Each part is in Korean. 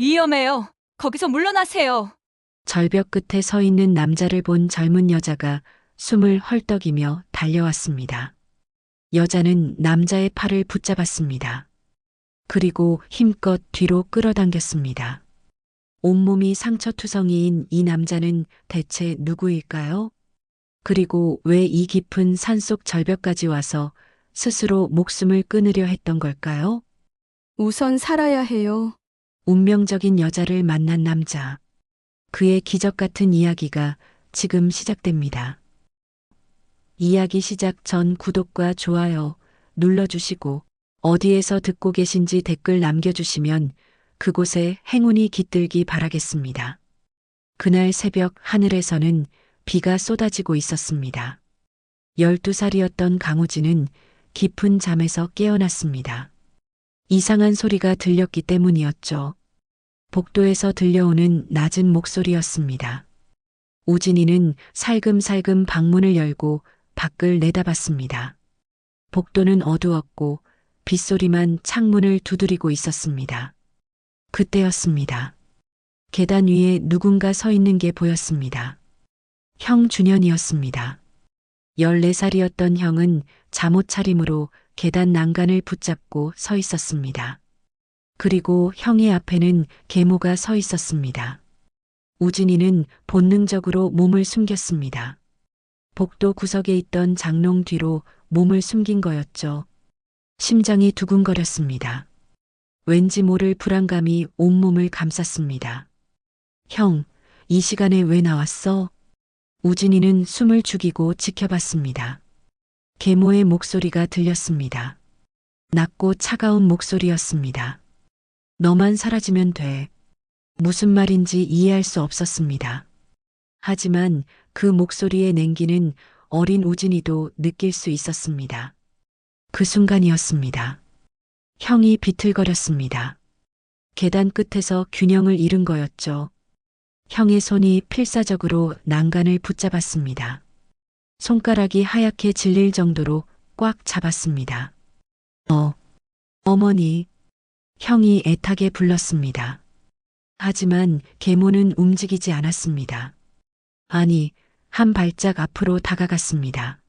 위험해요. 거기서 물러나세요. 절벽 끝에 서 있는 남자를 본 젊은 여자가 숨을 헐떡이며 달려왔습니다. 여자는 남자의 팔을 붙잡았습니다. 그리고 힘껏 뒤로 끌어당겼습니다. 온몸이 상처투성이인 이 남자는 대체 누구일까요? 그리고 왜 이 깊은 산속 절벽까지 와서 스스로 목숨을 끊으려 했던 걸까요? 우선 살아야 해요. 운명적인 여자를 만난 남자. 그의 기적 같은 이야기가 지금 시작됩니다. 이야기 시작 전 구독과 좋아요 눌러주시고 어디에서 듣고 계신지 댓글 남겨주시면 그곳에 행운이 깃들기 바라겠습니다. 그날 새벽 하늘에서는 비가 쏟아지고 있었습니다. 12살이었던 강우진은 깊은 잠에서 깨어났습니다. 이상한 소리가 들렸기 때문이었죠. 복도에서 들려오는 낮은 목소리였습니다. 우진이는 살금살금 방문을 열고 밖을 내다봤습니다. 복도는 어두웠고 빗소리만 창문을 두드리고 있었습니다. 그때였습니다. 계단 위에 누군가 서 있는 게 보였습니다. 형 준현이었습니다. 14살이었던 형은 잠옷 차림으로 계단 난간을 붙잡고 서 있었습니다. 그리고 형의 앞에는 계모가 서 있었습니다. 우진이는 본능적으로 몸을 숨겼습니다. 복도 구석에 있던 장롱 뒤로 몸을 숨긴 거였죠. 심장이 두근거렸습니다. 왠지 모를 불안감이 온몸을 감쌌습니다. 형, 이 시간에 왜 나왔어? 우진이는 숨을 죽이고 지켜봤습니다. 계모의 목소리가 들렸습니다. 낮고 차가운 목소리였습니다. 너만 사라지면 돼. 무슨 말인지 이해할 수 없었습니다. 하지만 그 목소리의 냉기는 어린 우진이도 느낄 수 있었습니다. 그 순간이었습니다. 형이 비틀거렸습니다. 계단 끝에서 균형을 잃은 거였죠. 형의 손이 필사적으로 난간을 붙잡았습니다. 손가락이 하얗게 질릴 정도로 꽉 잡았습니다. 어머니. 형이 애타게 불렀습니다. 하지만 계모는 움직이지 않았습니다. 아니, 한 발짝 앞으로 다가갔습니다.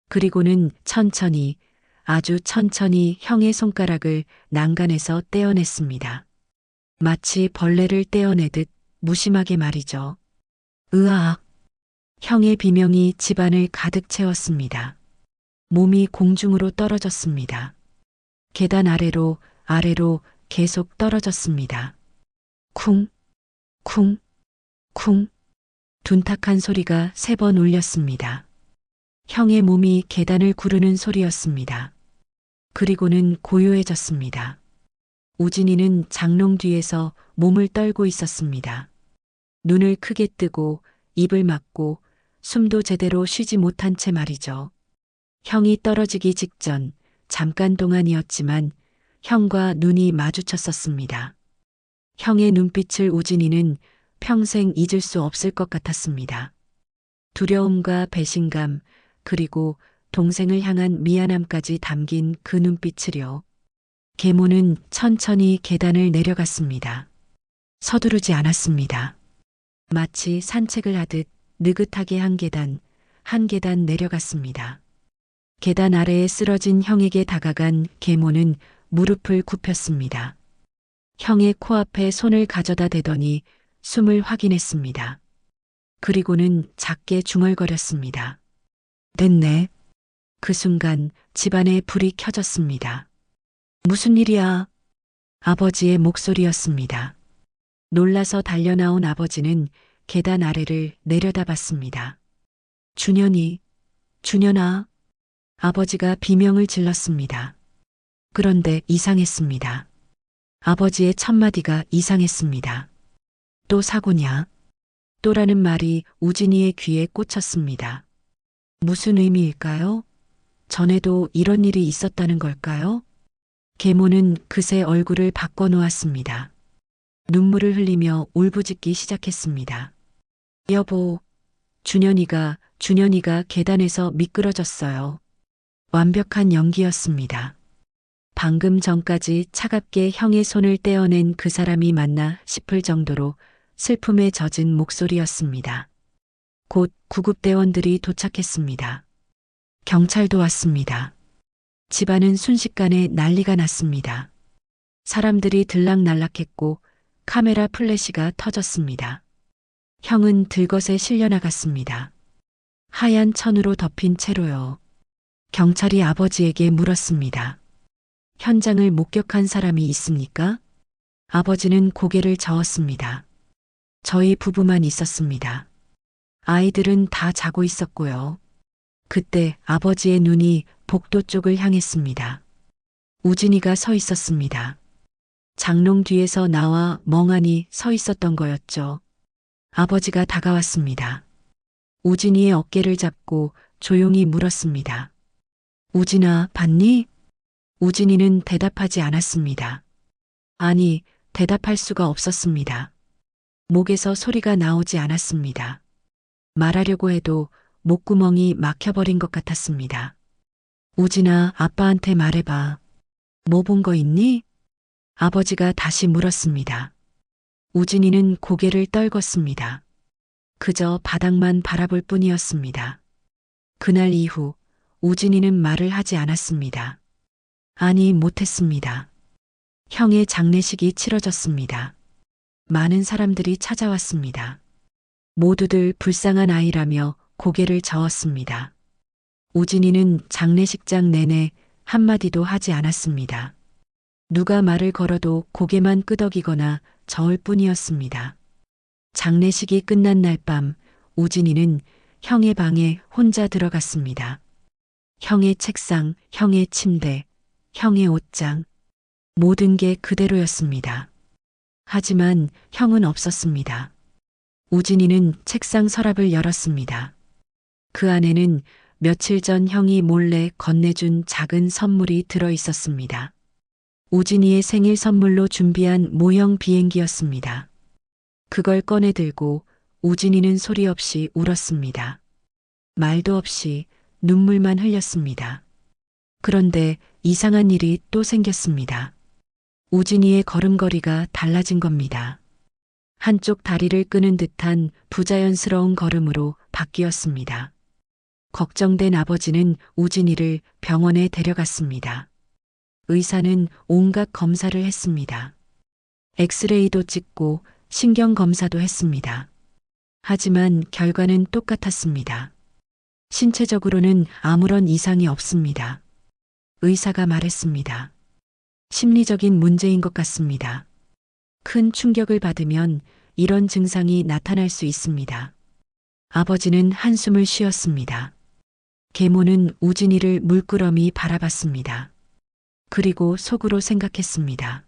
그리고는 천천히, 아주 천천히 형의 손가락을 난간에서 떼어냈습니다. 마치 벌레를 떼어내듯 무심하게 말이죠. 으악! 형의 비명이 집안을 가득 채웠습니다. 몸이 공중으로 떨어졌습니다. 계단 아래로 계속 떨어졌습니다. 쿵, 쿵, 쿵. 둔탁한 소리가 3번 울렸습니다. 형의 몸이 계단을 구르는 소리였습니다. 그리고는 고요해졌습니다. 우진이는 장롱 뒤에서 몸을 떨고 있었습니다. 눈을 크게 뜨고 입을 막고 숨도 제대로 쉬지 못한 채 말이죠. 형이 떨어지기 직전 잠깐 동안이었지만 형과 눈이 마주쳤었습니다. 형의 눈빛을 우진이는 평생 잊을 수 없을 것 같았습니다. 두려움과 배신감, 그리고 동생을 향한 미안함까지 담긴 그 눈빛을요. 계모는 천천히 계단을 내려갔습니다. 서두르지 않았습니다. 마치 산책을 하듯 느긋하게 한 계단 내려갔습니다. 계단 아래에 쓰러진 형에게 다가간 계모는 무릎을 굽혔습니다. 형의 코앞에 손을 가져다 대더니 숨을 확인했습니다. 그리고는 작게 중얼거렸습니다. 됐네. 그 순간 집안에 불이 켜졌습니다. 무슨 일이야? 아버지의 목소리였습니다. 놀라서 달려나온 아버지는 계단 아래를 내려다봤습니다. 준현아. 아버지가 비명을 질렀습니다. 그런데 이상했습니다. 아버지의 첫마디가 이상했습니다. 또 사고냐? 또라는 말이 우진이의 귀에 꽂혔습니다. 무슨 의미일까요? 전에도 이런 일이 있었다는 걸까요? 계모는 그새 얼굴을 바꿔놓았습니다. 눈물을 흘리며 울부짖기 시작했습니다. 여보, 준현이가 계단에서 미끄러졌어요. 완벽한 연기였습니다. 방금 전까지 차갑게 형의 손을 떼어낸 그 사람이 맞나 싶을 정도로 슬픔에 젖은 목소리였습니다. 곧 구급대원들이 도착했습니다. 경찰도 왔습니다. 집안은 순식간에 난리가 났습니다. 사람들이 들락날락했고 카메라 플래시가 터졌습니다. 형은 들것에 실려나갔습니다. 하얀 천으로 덮인 채로요. 경찰이 아버지에게 물었습니다. 현장을 목격한 사람이 있습니까? 아버지는 고개를 저었습니다. 저희 부부만 있었습니다. 아이들은 다 자고 있었고요. 그때 아버지의 눈이 복도 쪽을 향했습니다. 우진이가 서 있었습니다. 장롱 뒤에서 나와 멍하니 서 있었던 거였죠. 아버지가 다가왔습니다. 우진이의 어깨를 잡고 조용히 물었습니다. 우진아, 봤니? 우진이는 대답하지 않았습니다. 아니, 대답할 수가 없었습니다. 목에서 소리가 나오지 않았습니다. 말하려고 해도 목구멍이 막혀버린 것 같았습니다. 우진아, 아빠한테 말해봐. 뭐 본 거 있니? 아버지가 다시 물었습니다. 우진이는 고개를 떨궜습니다. 그저 바닥만 바라볼 뿐이었습니다. 그날 이후 우진이는 말을 하지 않았습니다. 아니, 못했습니다. 형의 장례식이 치러졌습니다. 많은 사람들이 찾아왔습니다. 모두들 불쌍한 아이라며 고개를 저었습니다. 우진이는 장례식장 내내 한마디도 하지 않았습니다. 누가 말을 걸어도 고개만 끄덕이거나 저을 뿐이었습니다. 장례식이 끝난 날 밤 우진이는 형의 방에 혼자 들어갔습니다. 형의 책상, 형의 침대, 형의 옷장, 모든 게 그대로였습니다. 하지만 형은 없었습니다. 우진이는 책상 서랍을 열었습니다. 그 안에는 며칠 전 형이 몰래 건네준 작은 선물이 들어 있었습니다. 우진이의 생일 선물로 준비한 모형 비행기였습니다. 그걸 꺼내 들고 우진이는 소리 없이 울었습니다. 말도 없이 눈물만 흘렸습니다. 그런데 이상한 일이 또 생겼습니다. 우진이의 걸음걸이가 달라진 겁니다. 한쪽 다리를 끄는 듯한 부자연스러운 걸음으로 바뀌었습니다. 걱정된 아버지는 우진이를 병원에 데려갔습니다. 의사는 온갖 검사를 했습니다. 엑스레이도 찍고 신경검사도 했습니다. 하지만 결과는 똑같았습니다. 신체적으로는 아무런 이상이 없습니다. 의사가 말했습니다. 심리적인 문제인 것 같습니다. 큰 충격을 받으면 이런 증상이 나타날 수 있습니다. 아버지는 한숨을 쉬었습니다. 계모는 우진이를 물끄러미 바라봤습니다. 그리고 속으로 생각했습니다.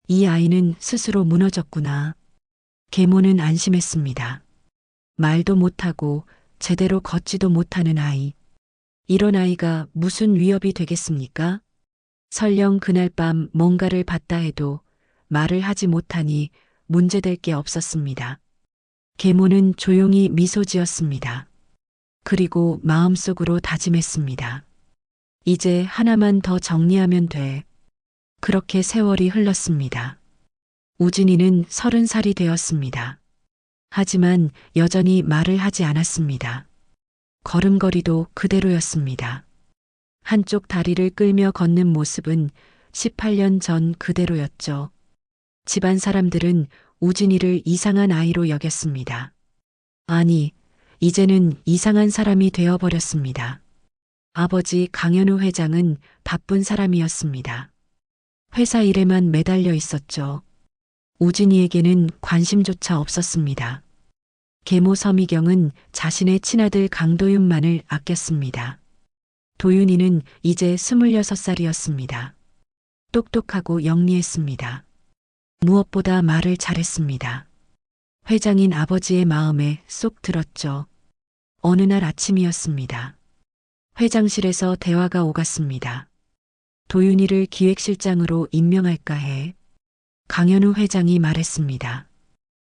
이 아이는 스스로 무너졌구나. 계모는 안심했습니다. 말도 못하고 제대로 걷지도 못하는 아이. 이런 아이가 무슨 위협이 되겠습니까? 설령 그날 밤 뭔가를 봤다 해도 말을 하지 못하니 문제될 게 없었습니다. 계모는 조용히 미소 지었습니다. 그리고 마음속으로 다짐했습니다. 이제 하나만 더 정리하면 돼. 그렇게 세월이 흘렀습니다. 우진이는 30살이 되었습니다. 하지만 여전히 말을 하지 않았습니다. 걸음걸이도 그대로였습니다. 한쪽 다리를 끌며 걷는 모습은 18년 전 그대로였죠. 집안 사람들은 우진이를 이상한 아이로 여겼습니다. 아니, 이제는 이상한 사람이 되어버렸습니다. 아버지 강현우 회장은 바쁜 사람이었습니다. 회사 일에만 매달려 있었죠. 우진이에게는 관심조차 없었습니다. 계모 서미경은 자신의 친아들 강도윤만을 아꼈습니다. 도윤이는 이제 26살이었습니다. 똑똑하고 영리했습니다. 무엇보다 말을 잘했습니다. 회장인 아버지의 마음에 쏙 들었죠. 어느 날 아침이었습니다. 회장실에서 대화가 오갔습니다. 도윤이를 기획실장으로 임명할까 해. 강현우 회장이 말했습니다.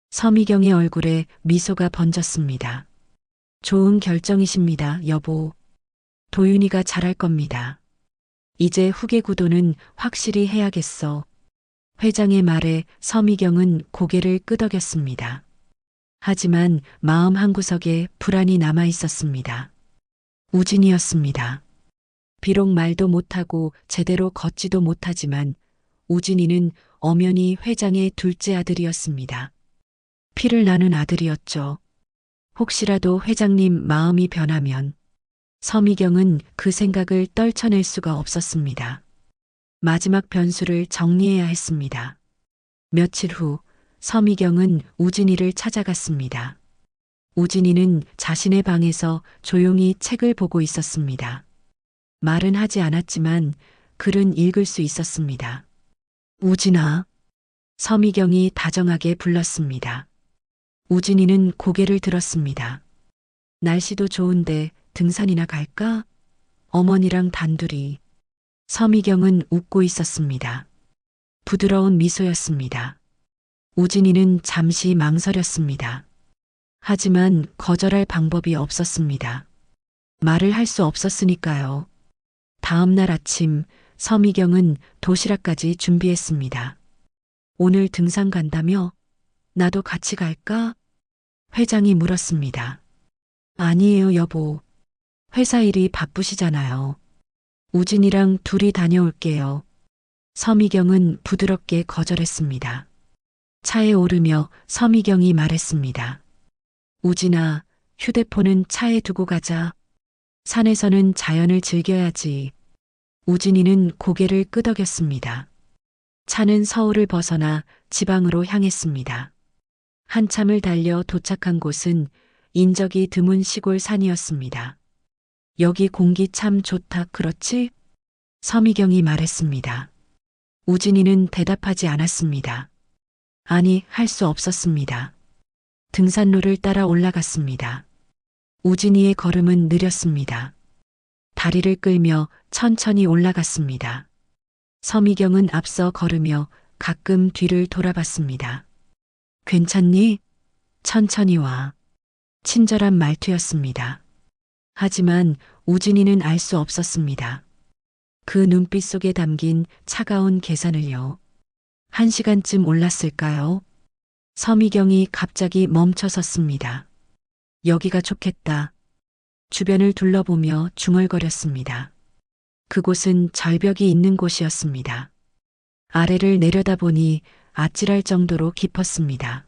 서미경의 얼굴에 미소가 번졌습니다. 좋은 결정이십니다, 여보. 도윤이가 잘할 겁니다. 이제 후계 구도는 확실히 해야겠어. 회장의 말에 서미경은 고개를 끄덕였습니다. 하지만 마음 한구석에 불안이 남아 있었습니다. 우진이었습니다. 비록 말도 못하고 제대로 걷지도 못하지만 우진이는 엄연히 회장의 둘째 아들이었습니다. 피를 나눈 아들이었죠. 혹시라도 회장님 마음이 변하면 서미경은 그 생각을 떨쳐낼 수가 없었습니다. 마지막 변수를 정리해야 했습니다. 며칠 후 서미경은 우진이를 찾아갔습니다. 우진이는 자신의 방에서 조용히 책을 보고 있었습니다. 말은 하지 않았지만 글은 읽을 수 있었습니다. 우진아. 서미경이 다정하게 불렀습니다. 우진이는 고개를 들었습니다. 날씨도 좋은데 등산이나 갈까? 어머니랑 단둘이. 서미경은 웃고 있었습니다. 부드러운 미소였습니다. 우진이는 잠시 망설였습니다. 하지만 거절할 방법이 없었습니다. 말을 할 수 없었으니까요. 다음 날 아침 서미경은 도시락까지 준비했습니다. 오늘 등산 간다며? 나도 같이 갈까? 회장이 물었습니다. 아니에요, 여보. 회사 일이 바쁘시잖아요. 우진이랑 둘이 다녀올게요. 서미경은 부드럽게 거절했습니다. 차에 오르며 서미경이 말했습니다. 우진아, 휴대폰은 차에 두고 가자. 산에서는 자연을 즐겨야지. 우진이는 고개를 끄덕였습니다. 차는 서울을 벗어나 지방으로 향했습니다. 한참을 달려 도착한 곳은 인적이 드문 시골 산이었습니다. 여기 공기 참 좋다, 그렇지? 서미경이 말했습니다. 우진이는 대답하지 않았습니다. 아니, 할 수 없었습니다. 등산로를 따라 올라갔습니다. 우진이의 걸음은 느렸습니다. 다리를 끌며 천천히 올라갔습니다. 서미경은 앞서 걸으며 가끔 뒤를 돌아봤습니다. 괜찮니? 천천히 와. 친절한 말투였습니다. 하지만 우진이는 알 수 없었습니다. 그 눈빛 속에 담긴 차가운 계산을요. 1시간쯤 올랐을까요? 서미경이 갑자기 멈춰 섰습니다. 여기가 좋겠다. 주변을 둘러보며 중얼거렸습니다. 그곳은 절벽이 있는 곳이었습니다. 아래를 내려다보니 아찔할 정도로 깊었습니다.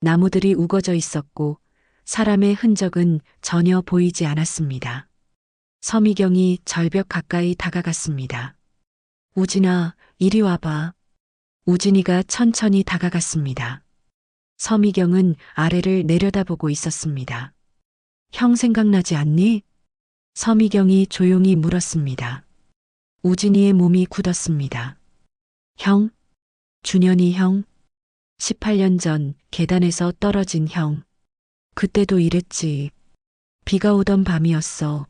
나무들이 우거져 있었고 사람의 흔적은 전혀 보이지 않았습니다. 서미경이 절벽 가까이 다가갔습니다. 우진아, 이리 와봐. 우진이가 천천히 다가갔습니다. 서미경은 아래를 내려다보고 있었습니다. 형 생각나지 않니? 서미경이 조용히 물었습니다. 우진이의 몸이 굳었습니다. 형? 준현이 형? 18년 전 계단에서 떨어진 형. 그때도 이랬지. 비가 오던 밤이었어.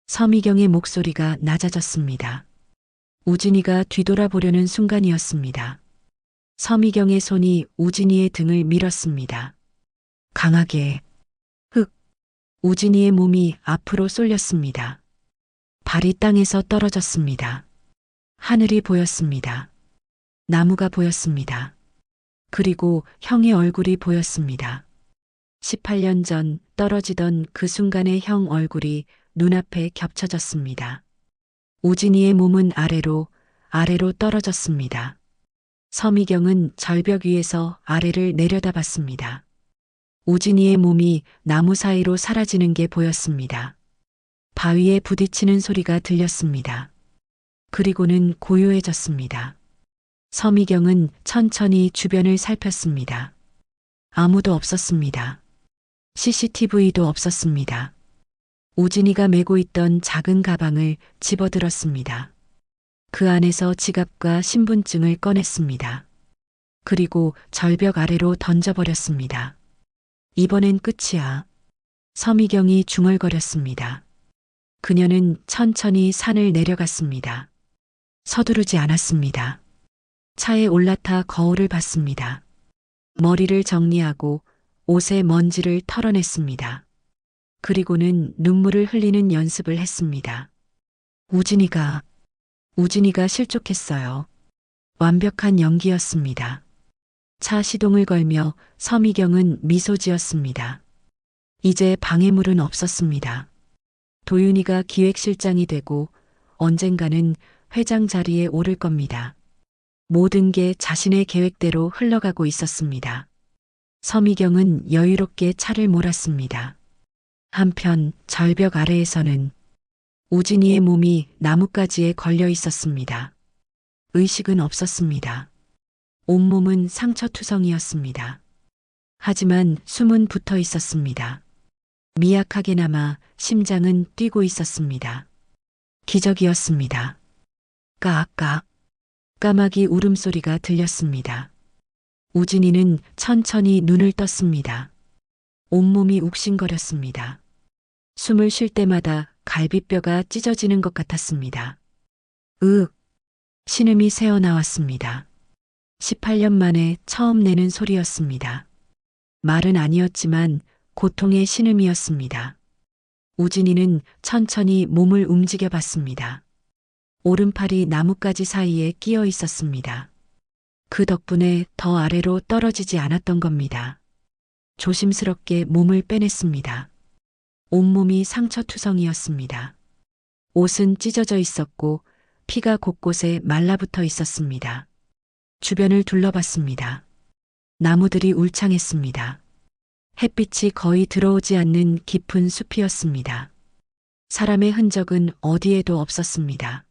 서미경의 목소리가 낮아졌습니다. 우진이가 뒤돌아보려는 순간이었습니다. 서미경의 손이 우진이의 등을 밀었습니다. 강하게. 흑. 우진이의 몸이 앞으로 쏠렸습니다. 발이 땅에서 떨어졌습니다. 하늘이 보였습니다. 나무가 보였습니다. 그리고 형의 얼굴이 보였습니다. 18년 전 떨어지던 그 순간의 형 얼굴이 눈앞에 겹쳐졌습니다. 우진이의 몸은 아래로 떨어졌습니다. 서미경은 절벽 위에서 아래를 내려다봤습니다. 우진이의 몸이 나무 사이로 사라지는 게 보였습니다. 바위에 부딪히는 소리가 들렸습니다. 그리고는 고요해졌습니다. 서미경은 천천히 주변을 살폈습니다. 아무도 없었습니다. CCTV도 없었습니다. 우진이가 메고 있던 작은 가방을 집어들었습니다. 그 안에서 지갑과 신분증을 꺼냈습니다. 그리고 절벽 아래로 던져버렸습니다. 이번엔 끝이야. 서미경이 중얼거렸습니다. 그녀는 천천히 산을 내려갔습니다. 서두르지 않았습니다. 차에 올라타 거울을 봤습니다. 머리를 정리하고 옷에 먼지를 털어냈습니다. 그리고는 눈물을 흘리는 연습을 했습니다. 우진이가 우진이가 실족했어요. 완벽한 연기였습니다. 차 시동을 걸며 서미경은 미소 지었습니다. 이제 방해물은 없었습니다. 도윤이가 기획실장이 되고 언젠가는 회장 자리에 오를 겁니다. 모든 게 자신의 계획대로 흘러가고 있었습니다. 서미경은 여유롭게 차를 몰았습니다. 한편 절벽 아래에서는 우진이의 몸이 나뭇가지에 걸려 있었습니다. 의식은 없었습니다. 온몸은 상처투성이었습니다. 하지만 숨은 붙어 있었습니다. 미약하게나마 심장은 뛰고 있었습니다. 기적이었습니다. 까악. 까마귀 울음소리가 들렸습니다. 우진이는 천천히 눈을 떴습니다. 온몸이 욱신거렸습니다. 숨을 쉴 때마다 갈비뼈가 찢어지는 것 같았습니다. 신음이 새어나왔습니다. 18년 만에 처음 내는 소리였습니다. 말은 아니었지만 고통의 신음이었습니다. 우진이는 천천히 몸을 움직여 봤습니다. 오른팔이 나뭇가지 사이에 끼어 있었습니다. 그 덕분에 더 아래로 떨어지지 않았던 겁니다. 조심스럽게 몸을 빼냈습니다. 온몸이 상처투성이었습니다. 옷은 찢어져 있었고 피가 곳곳에 말라붙어 있었습니다. 주변을 둘러봤습니다. 나무들이 울창했습니다. 햇빛이 거의 들어오지 않는 깊은 숲이었습니다. 사람의 흔적은 어디에도 없었습니다.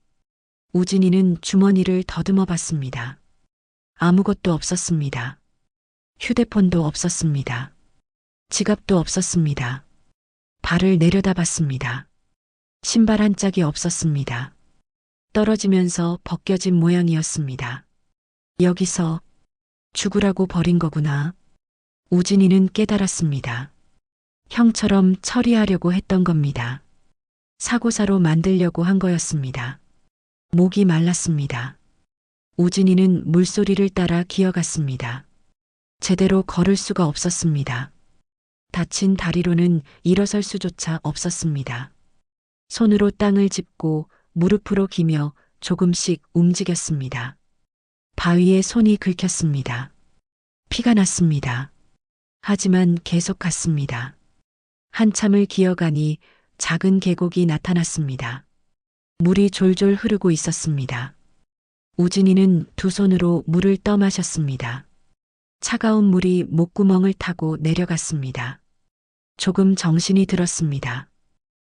우진이는 주머니를 더듬어 봤습니다. 아무것도 없었습니다. 휴대폰도 없었습니다. 지갑도 없었습니다. 발을 내려다봤습니다. 신발 한 짝이 없었습니다. 떨어지면서 벗겨진 모양이었습니다. 여기서 죽으라고 버린 거구나. 우진이는 깨달았습니다. 형처럼 처리하려고 했던 겁니다. 사고사로 만들려고 한 거였습니다. 목이 말랐습니다. 우진이는 물소리를 따라 기어갔습니다. 제대로 걸을 수가 없었습니다. 다친 다리로는 일어설 수조차 없었습니다. 손으로 땅을 짚고 무릎으로 기며 조금씩 움직였습니다. 바위에 손이 긁혔습니다. 피가 났습니다. 하지만 계속 갔습니다. 한참을 기어가니 작은 계곡이 나타났습니다. 물이 졸졸 흐르고 있었습니다. 우진이는 두 손으로 물을 떠마셨습니다. 차가운 물이 목구멍을 타고 내려갔습니다. 조금 정신이 들었습니다.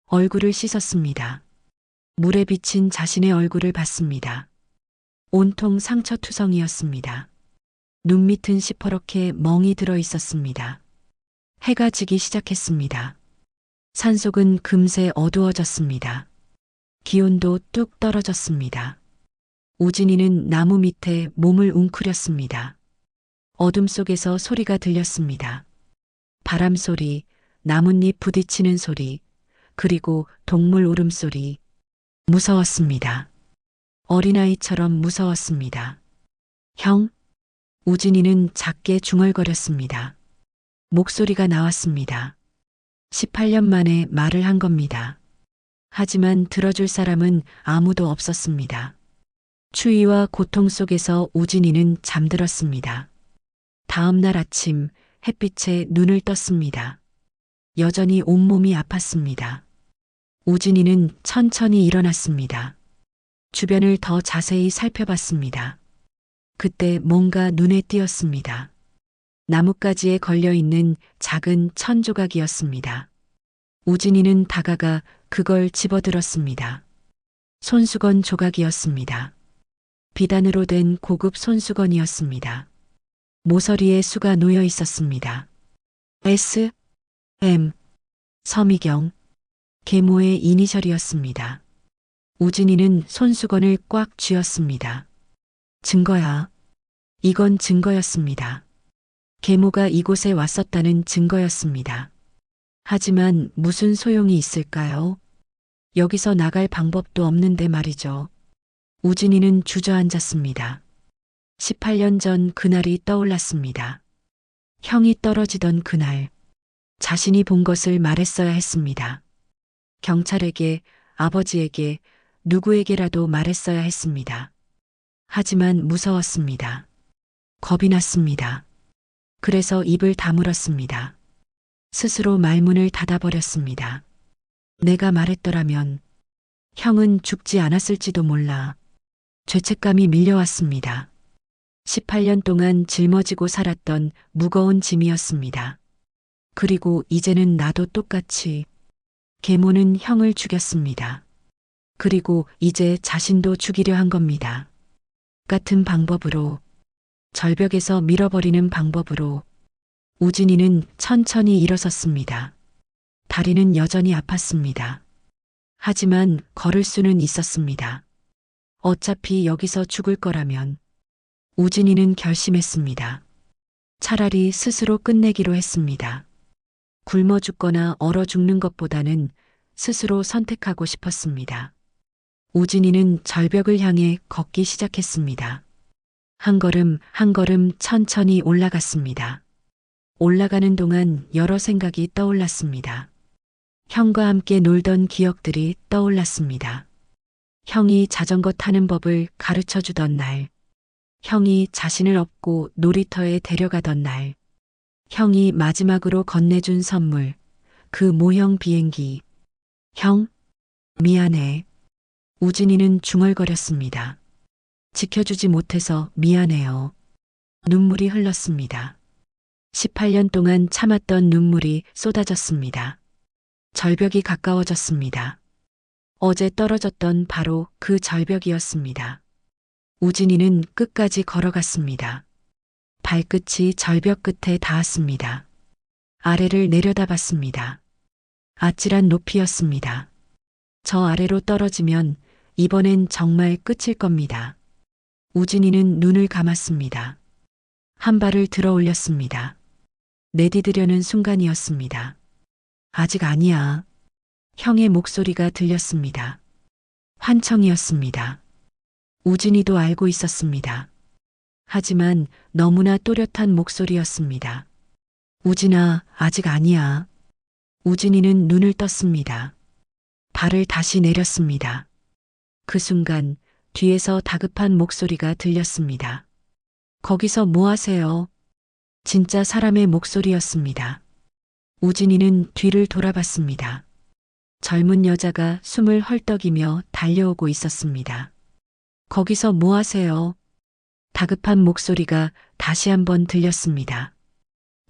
얼굴을 씻었습니다. 물에 비친 자신의 얼굴을 봤습니다. 온통 상처투성이었습니다. 눈 밑은 시퍼렇게 멍이 들어 있었습니다. 해가 지기 시작했습니다. 산속은 금세 어두워졌습니다. 기온도 뚝 떨어졌습니다. 우진이는 나무 밑에 몸을 웅크렸습니다. 어둠 속에서 소리가 들렸습니다. 바람 소리, 나뭇잎 부딪히는 소리, 그리고 동물 울음소리. 무서웠습니다. 어린아이처럼 무서웠습니다. 형? 우진이는 작게 중얼거렸습니다. 목소리가 나왔습니다. 18년 만에 말을 한 겁니다. 하지만 들어줄 사람은 아무도 없었습니다. 추위와 고통 속에서 우진이는 잠들었습니다. 다음 날 아침 햇빛에 눈을 떴습니다. 여전히 온몸이 아팠습니다. 우진이는 천천히 일어났습니다. 주변을 더 자세히 살펴봤습니다. 그때 뭔가 눈에 띄었습니다. 나뭇가지에 걸려있는 작은 천 조각이었습니다. 우진이는 다가가 그걸 집어들었습니다. 손수건 조각이었습니다. 비단으로 된 고급 손수건이었습니다. 모서리에 수가 놓여 있었습니다. S.M. 서미경. 계모의 이니셜이었습니다. 우진이는 손수건을 꽉 쥐었습니다. 증거야. 이건 증거였습니다. 계모가 이곳에 왔었다는 증거였습니다. 하지만 무슨 소용이 있을까요? 여기서 나갈 방법도 없는데 말이죠. 우진이는 주저앉았습니다. 18년 전 그날이 떠올랐습니다. 형이 떨어지던 그날, 자신이 본 것을 말했어야 했습니다. 경찰에게, 아버지에게, 누구에게라도 말했어야 했습니다. 하지만 무서웠습니다. 겁이 났습니다. 그래서 입을 다물었습니다. 스스로 말문을 닫아버렸습니다. 내가 말했더라면 형은 죽지 않았을지도 몰라. 죄책감이 밀려왔습니다. 18년 동안 짊어지고 살았던 무거운 짐이었습니다. 그리고 이제는 나도 똑같이 계모는 형을 죽였습니다. 그리고 이제 자신도 죽이려 한 겁니다. 같은 방법으로, 절벽에서 밀어버리는 방법으로 우진이는 천천히 일어섰습니다. 다리는 여전히 아팠습니다. 하지만 걸을 수는 있었습니다. 어차피 여기서 죽을 거라면 우진이는 결심했습니다. 차라리 스스로 끝내기로 했습니다. 굶어 죽거나 얼어 죽는 것보다는 스스로 선택하고 싶었습니다. 우진이는 절벽을 향해 걷기 시작했습니다. 한 걸음 한 걸음 천천히 올라갔습니다. 올라가는 동안 여러 생각이 떠올랐습니다. 형과 함께 놀던 기억들이 떠올랐습니다. 형이 자전거 타는 법을 가르쳐 주던 날, 형이 자신을 업고 놀이터에 데려가던 날, 형이 마지막으로 건네준 선물, 그 모형 비행기. 형, 미안해. 우진이는 중얼거렸습니다. 지켜주지 못해서 미안해요. 눈물이 흘렀습니다. 18년 동안 참았던 눈물이 쏟아졌습니다. 절벽이 가까워졌습니다. 어제 떨어졌던 바로 그 절벽이었습니다. 우진이는 끝까지 걸어갔습니다. 발끝이 절벽 끝에 닿았습니다. 아래를 내려다봤습니다. 아찔한 높이였습니다. 저 아래로 떨어지면 이번엔 정말 끝일 겁니다. 우진이는 눈을 감았습니다. 한 발을 들어 올렸습니다. 내디디려는 순간이었습니다. 아직 아니야. 형의 목소리가 들렸습니다. 환청이었습니다. 우진이도 알고 있었습니다. 하지만 너무나 또렷한 목소리였습니다. 우진아, 아직 아니야. 우진이는 눈을 떴습니다. 발을 다시 내렸습니다. 그 순간 뒤에서 다급한 목소리가 들렸습니다. 거기서 뭐 하세요? 진짜 사람의 목소리였습니다. 우진이는 뒤를 돌아봤습니다. 젊은 여자가 숨을 헐떡이며 달려오고 있었습니다. 거기서 뭐 하세요? 다급한 목소리가 다시 한번 들렸습니다.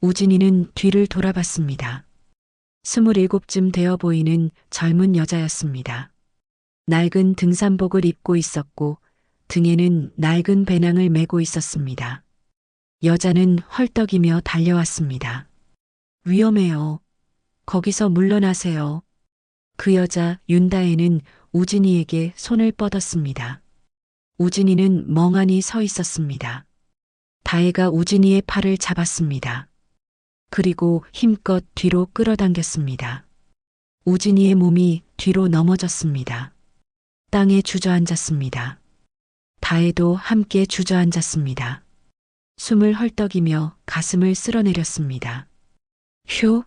우진이는 뒤를 돌아봤습니다. 27쯤 되어 보이는 젊은 여자였습니다. 낡은 등산복을 입고 있었고 등에는 낡은 배낭을 메고 있었습니다. 여자는 헐떡이며 달려왔습니다. 위험해요. 거기서 물러나세요. 그 여자 윤다혜는 우진이에게 손을 뻗었습니다. 우진이는 멍하니 서 있었습니다. 다혜가 우진이의 팔을 잡았습니다. 그리고 힘껏 뒤로 끌어당겼습니다. 우진이의 몸이 뒤로 넘어졌습니다. 땅에 주저앉았습니다. 다혜도 함께 주저앉았습니다. 숨을 헐떡이며 가슴을 쓸어내렸습니다. 휴,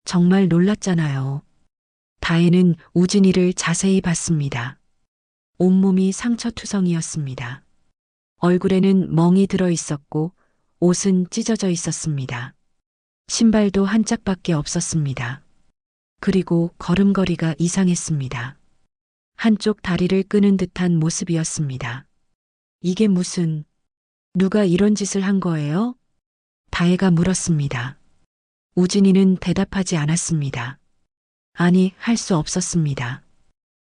정말 놀랐잖아요. 다혜는 우진이를 자세히 봤습니다. 온몸이 상처투성이었습니다. 얼굴에는 멍이 들어 있었고 옷은 찢어져 있었습니다. 신발도 한 짝밖에 없었습니다. 그리고 걸음걸이가 이상했습니다. 한쪽 다리를 끄는 듯한 모습이었습니다. 이게 무슨, 누가 이런 짓을 한 거예요? 다혜가 물었습니다. 우진이는 대답하지 않았습니다. 아니, 할 수 없었습니다.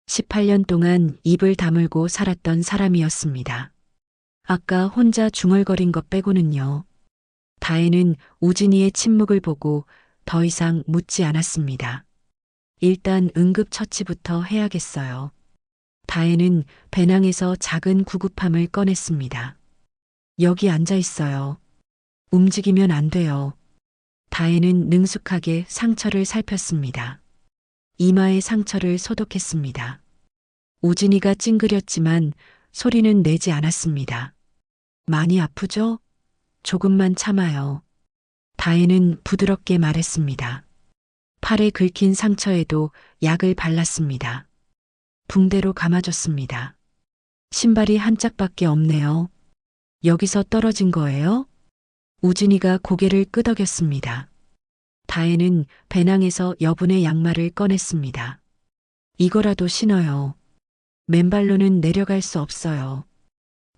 18년 동안 입을 다물고 살았던 사람이었습니다. 아까 혼자 중얼거린 것 빼고는요. 다혜는 우진이의 침묵을 보고 더 이상 묻지 않았습니다. 일단 응급처치부터 해야겠어요. 다혜는 배낭에서 작은 구급함을 꺼냈습니다. 여기 앉아 있어요. 움직이면 안 돼요. 다혜는 능숙하게 상처를 살폈습니다. 이마의 상처를 소독했습니다. 우진이가 찡그렸지만 소리는 내지 않았습니다. 많이 아프죠? 조금만 참아요. 다혜는 부드럽게 말했습니다. 팔에 긁힌 상처에도 약을 발랐습니다. 붕대로 감아줬습니다. 신발이 한 짝밖에 없네요. 여기서 떨어진 거예요? 우진이가 고개를 끄덕였습니다. 다혜는 배낭에서 여분의 양말을 꺼냈습니다. 이거라도 신어요. 맨발로는 내려갈 수 없어요.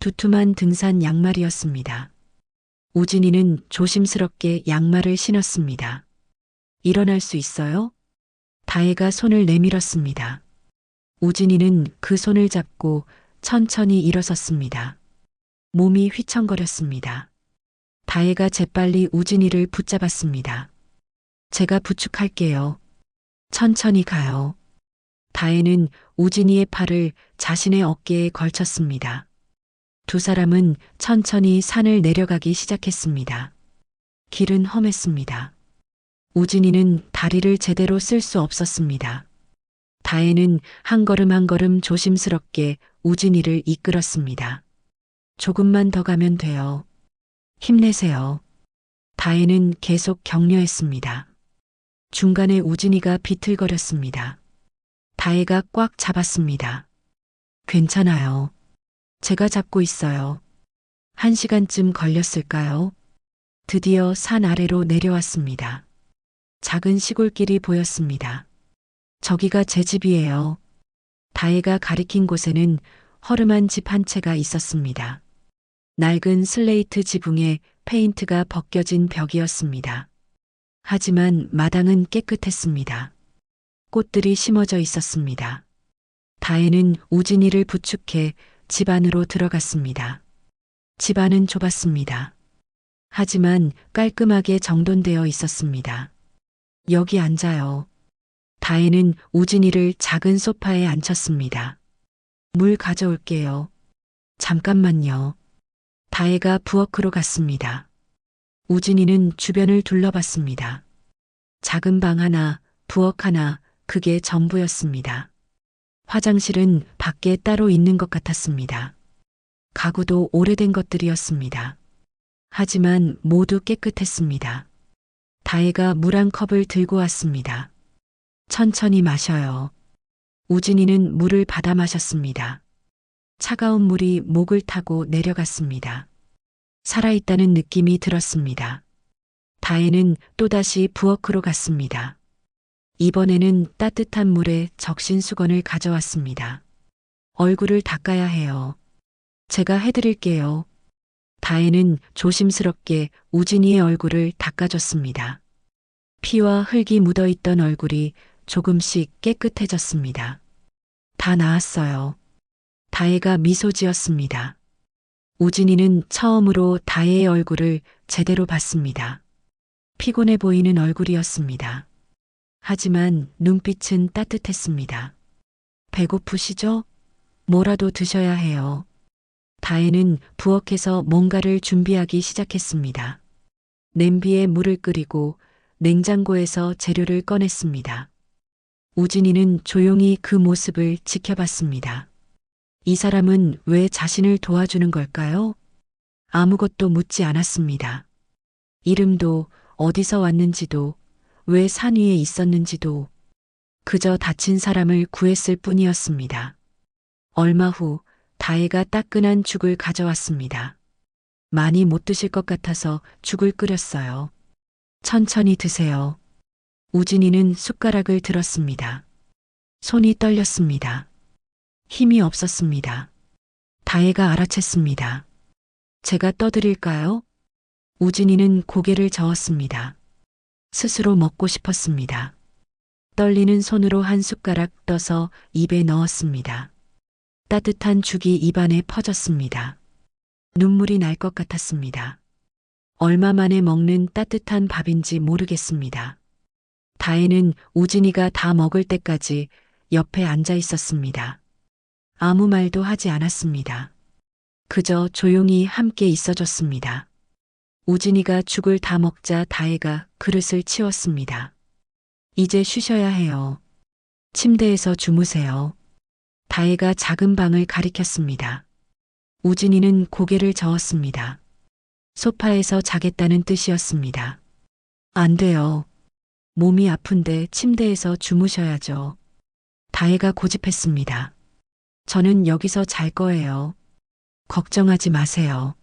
두툼한 등산 양말이었습니다. 우진이는 조심스럽게 양말을 신었습니다. 일어날 수 있어요? 다혜가 손을 내밀었습니다. 우진이는 그 손을 잡고 천천히 일어섰습니다. 몸이 휘청거렸습니다. 다혜가 재빨리 우진이를 붙잡았습니다. 제가 부축할게요. 천천히 가요. 다혜는 우진이의 팔을 자신의 어깨에 걸쳤습니다. 두 사람은 천천히 산을 내려가기 시작했습니다. 길은 험했습니다. 우진이는 다리를 제대로 쓸 수 없었습니다. 다혜는 한 걸음 한 걸음 조심스럽게 우진이를 이끌었습니다. 조금만 더 가면 돼요. 힘내세요. 다혜는 계속 격려했습니다. 중간에 우진이가 비틀거렸습니다. 다혜가 꽉 잡았습니다. 괜찮아요. 제가 잡고 있어요. 1시간쯤 걸렸을까요? 드디어 산 아래로 내려왔습니다. 작은 시골길이 보였습니다. 저기가 제 집이에요. 다혜가 가리킨 곳에는 허름한 집 한 채가 있었습니다. 낡은 슬레이트 지붕에 페인트가 벗겨진 벽이었습니다. 하지만 마당은 깨끗했습니다. 꽃들이 심어져 있었습니다. 다혜는 우진이를 부축해 집 안으로 들어갔습니다. 집 안은 좁았습니다. 하지만 깔끔하게 정돈되어 있었습니다. 여기 앉아요. 다혜는 우진이를 작은 소파에 앉혔습니다. 물 가져올게요. 잠깐만요. 다혜가 부엌으로 갔습니다. 우진이는 주변을 둘러봤습니다. 작은 방 하나, 부엌 하나, 그게 전부였습니다. 화장실은 밖에 따로 있는 것 같았습니다. 가구도 오래된 것들이었습니다. 하지만 모두 깨끗했습니다. 다혜가 물 한 컵을 들고 왔습니다. 천천히 마셔요. 우진이는 물을 받아 마셨습니다. 차가운 물이 목을 타고 내려갔습니다. 살아있다는 느낌이 들었습니다. 다혜는 또다시 부엌으로 갔습니다. 이번에는 따뜻한 물에 적신 수건을 가져왔습니다. 얼굴을 닦아야 해요. 제가 해드릴게요. 다혜는 조심스럽게 우진이의 얼굴을 닦아줬습니다. 피와 흙이 묻어있던 얼굴이 조금씩 깨끗해졌습니다. 다 나았어요. 다혜가 미소 지었습니다. 우진이는 처음으로 다혜의 얼굴을 제대로 봤습니다. 피곤해 보이는 얼굴이었습니다. 하지만 눈빛은 따뜻했습니다. 배고프시죠? 뭐라도 드셔야 해요. 다혜는 부엌에서 뭔가를 준비하기 시작했습니다. 냄비에 물을 끓이고 냉장고에서 재료를 꺼냈습니다. 우진이는 조용히 그 모습을 지켜봤습니다. 이 사람은 왜 자신을 도와주는 걸까요? 아무것도 묻지 않았습니다. 이름도 어디서 왔는지도 왜 산 위에 있었는지도 그저 다친 사람을 구했을 뿐이었습니다. 얼마 후 다혜가 따끈한 죽을 가져왔습니다. 많이 못 드실 것 같아서 죽을 끓였어요. 천천히 드세요. 우진이는 숟가락을 들었습니다. 손이 떨렸습니다. 힘이 없었습니다. 다혜가 알아챘습니다. 제가 떠드릴까요? 우진이는 고개를 저었습니다. 스스로 먹고 싶었습니다. 떨리는 손으로 한 숟가락 떠서 입에 넣었습니다. 따뜻한 죽이 입안에 퍼졌습니다. 눈물이 날 것 같았습니다. 얼마 만에 먹는 따뜻한 밥인지 모르겠습니다. 다혜는 우진이가 다 먹을 때까지 옆에 앉아 있었습니다. 아무 말도 하지 않았습니다. 그저 조용히 함께 있어줬습니다. 우진이가 죽을 다 먹자 다혜가 그릇을 치웠습니다. 이제 쉬셔야 해요. 침대에서 주무세요. 다혜가 작은 방을 가리켰습니다. 우진이는 고개를 저었습니다. 소파에서 자겠다는 뜻이었습니다. 안 돼요. 몸이 아픈데 침대에서 주무셔야죠. 다혜가 고집했습니다. 저는 여기서 잘 거예요. 걱정하지 마세요.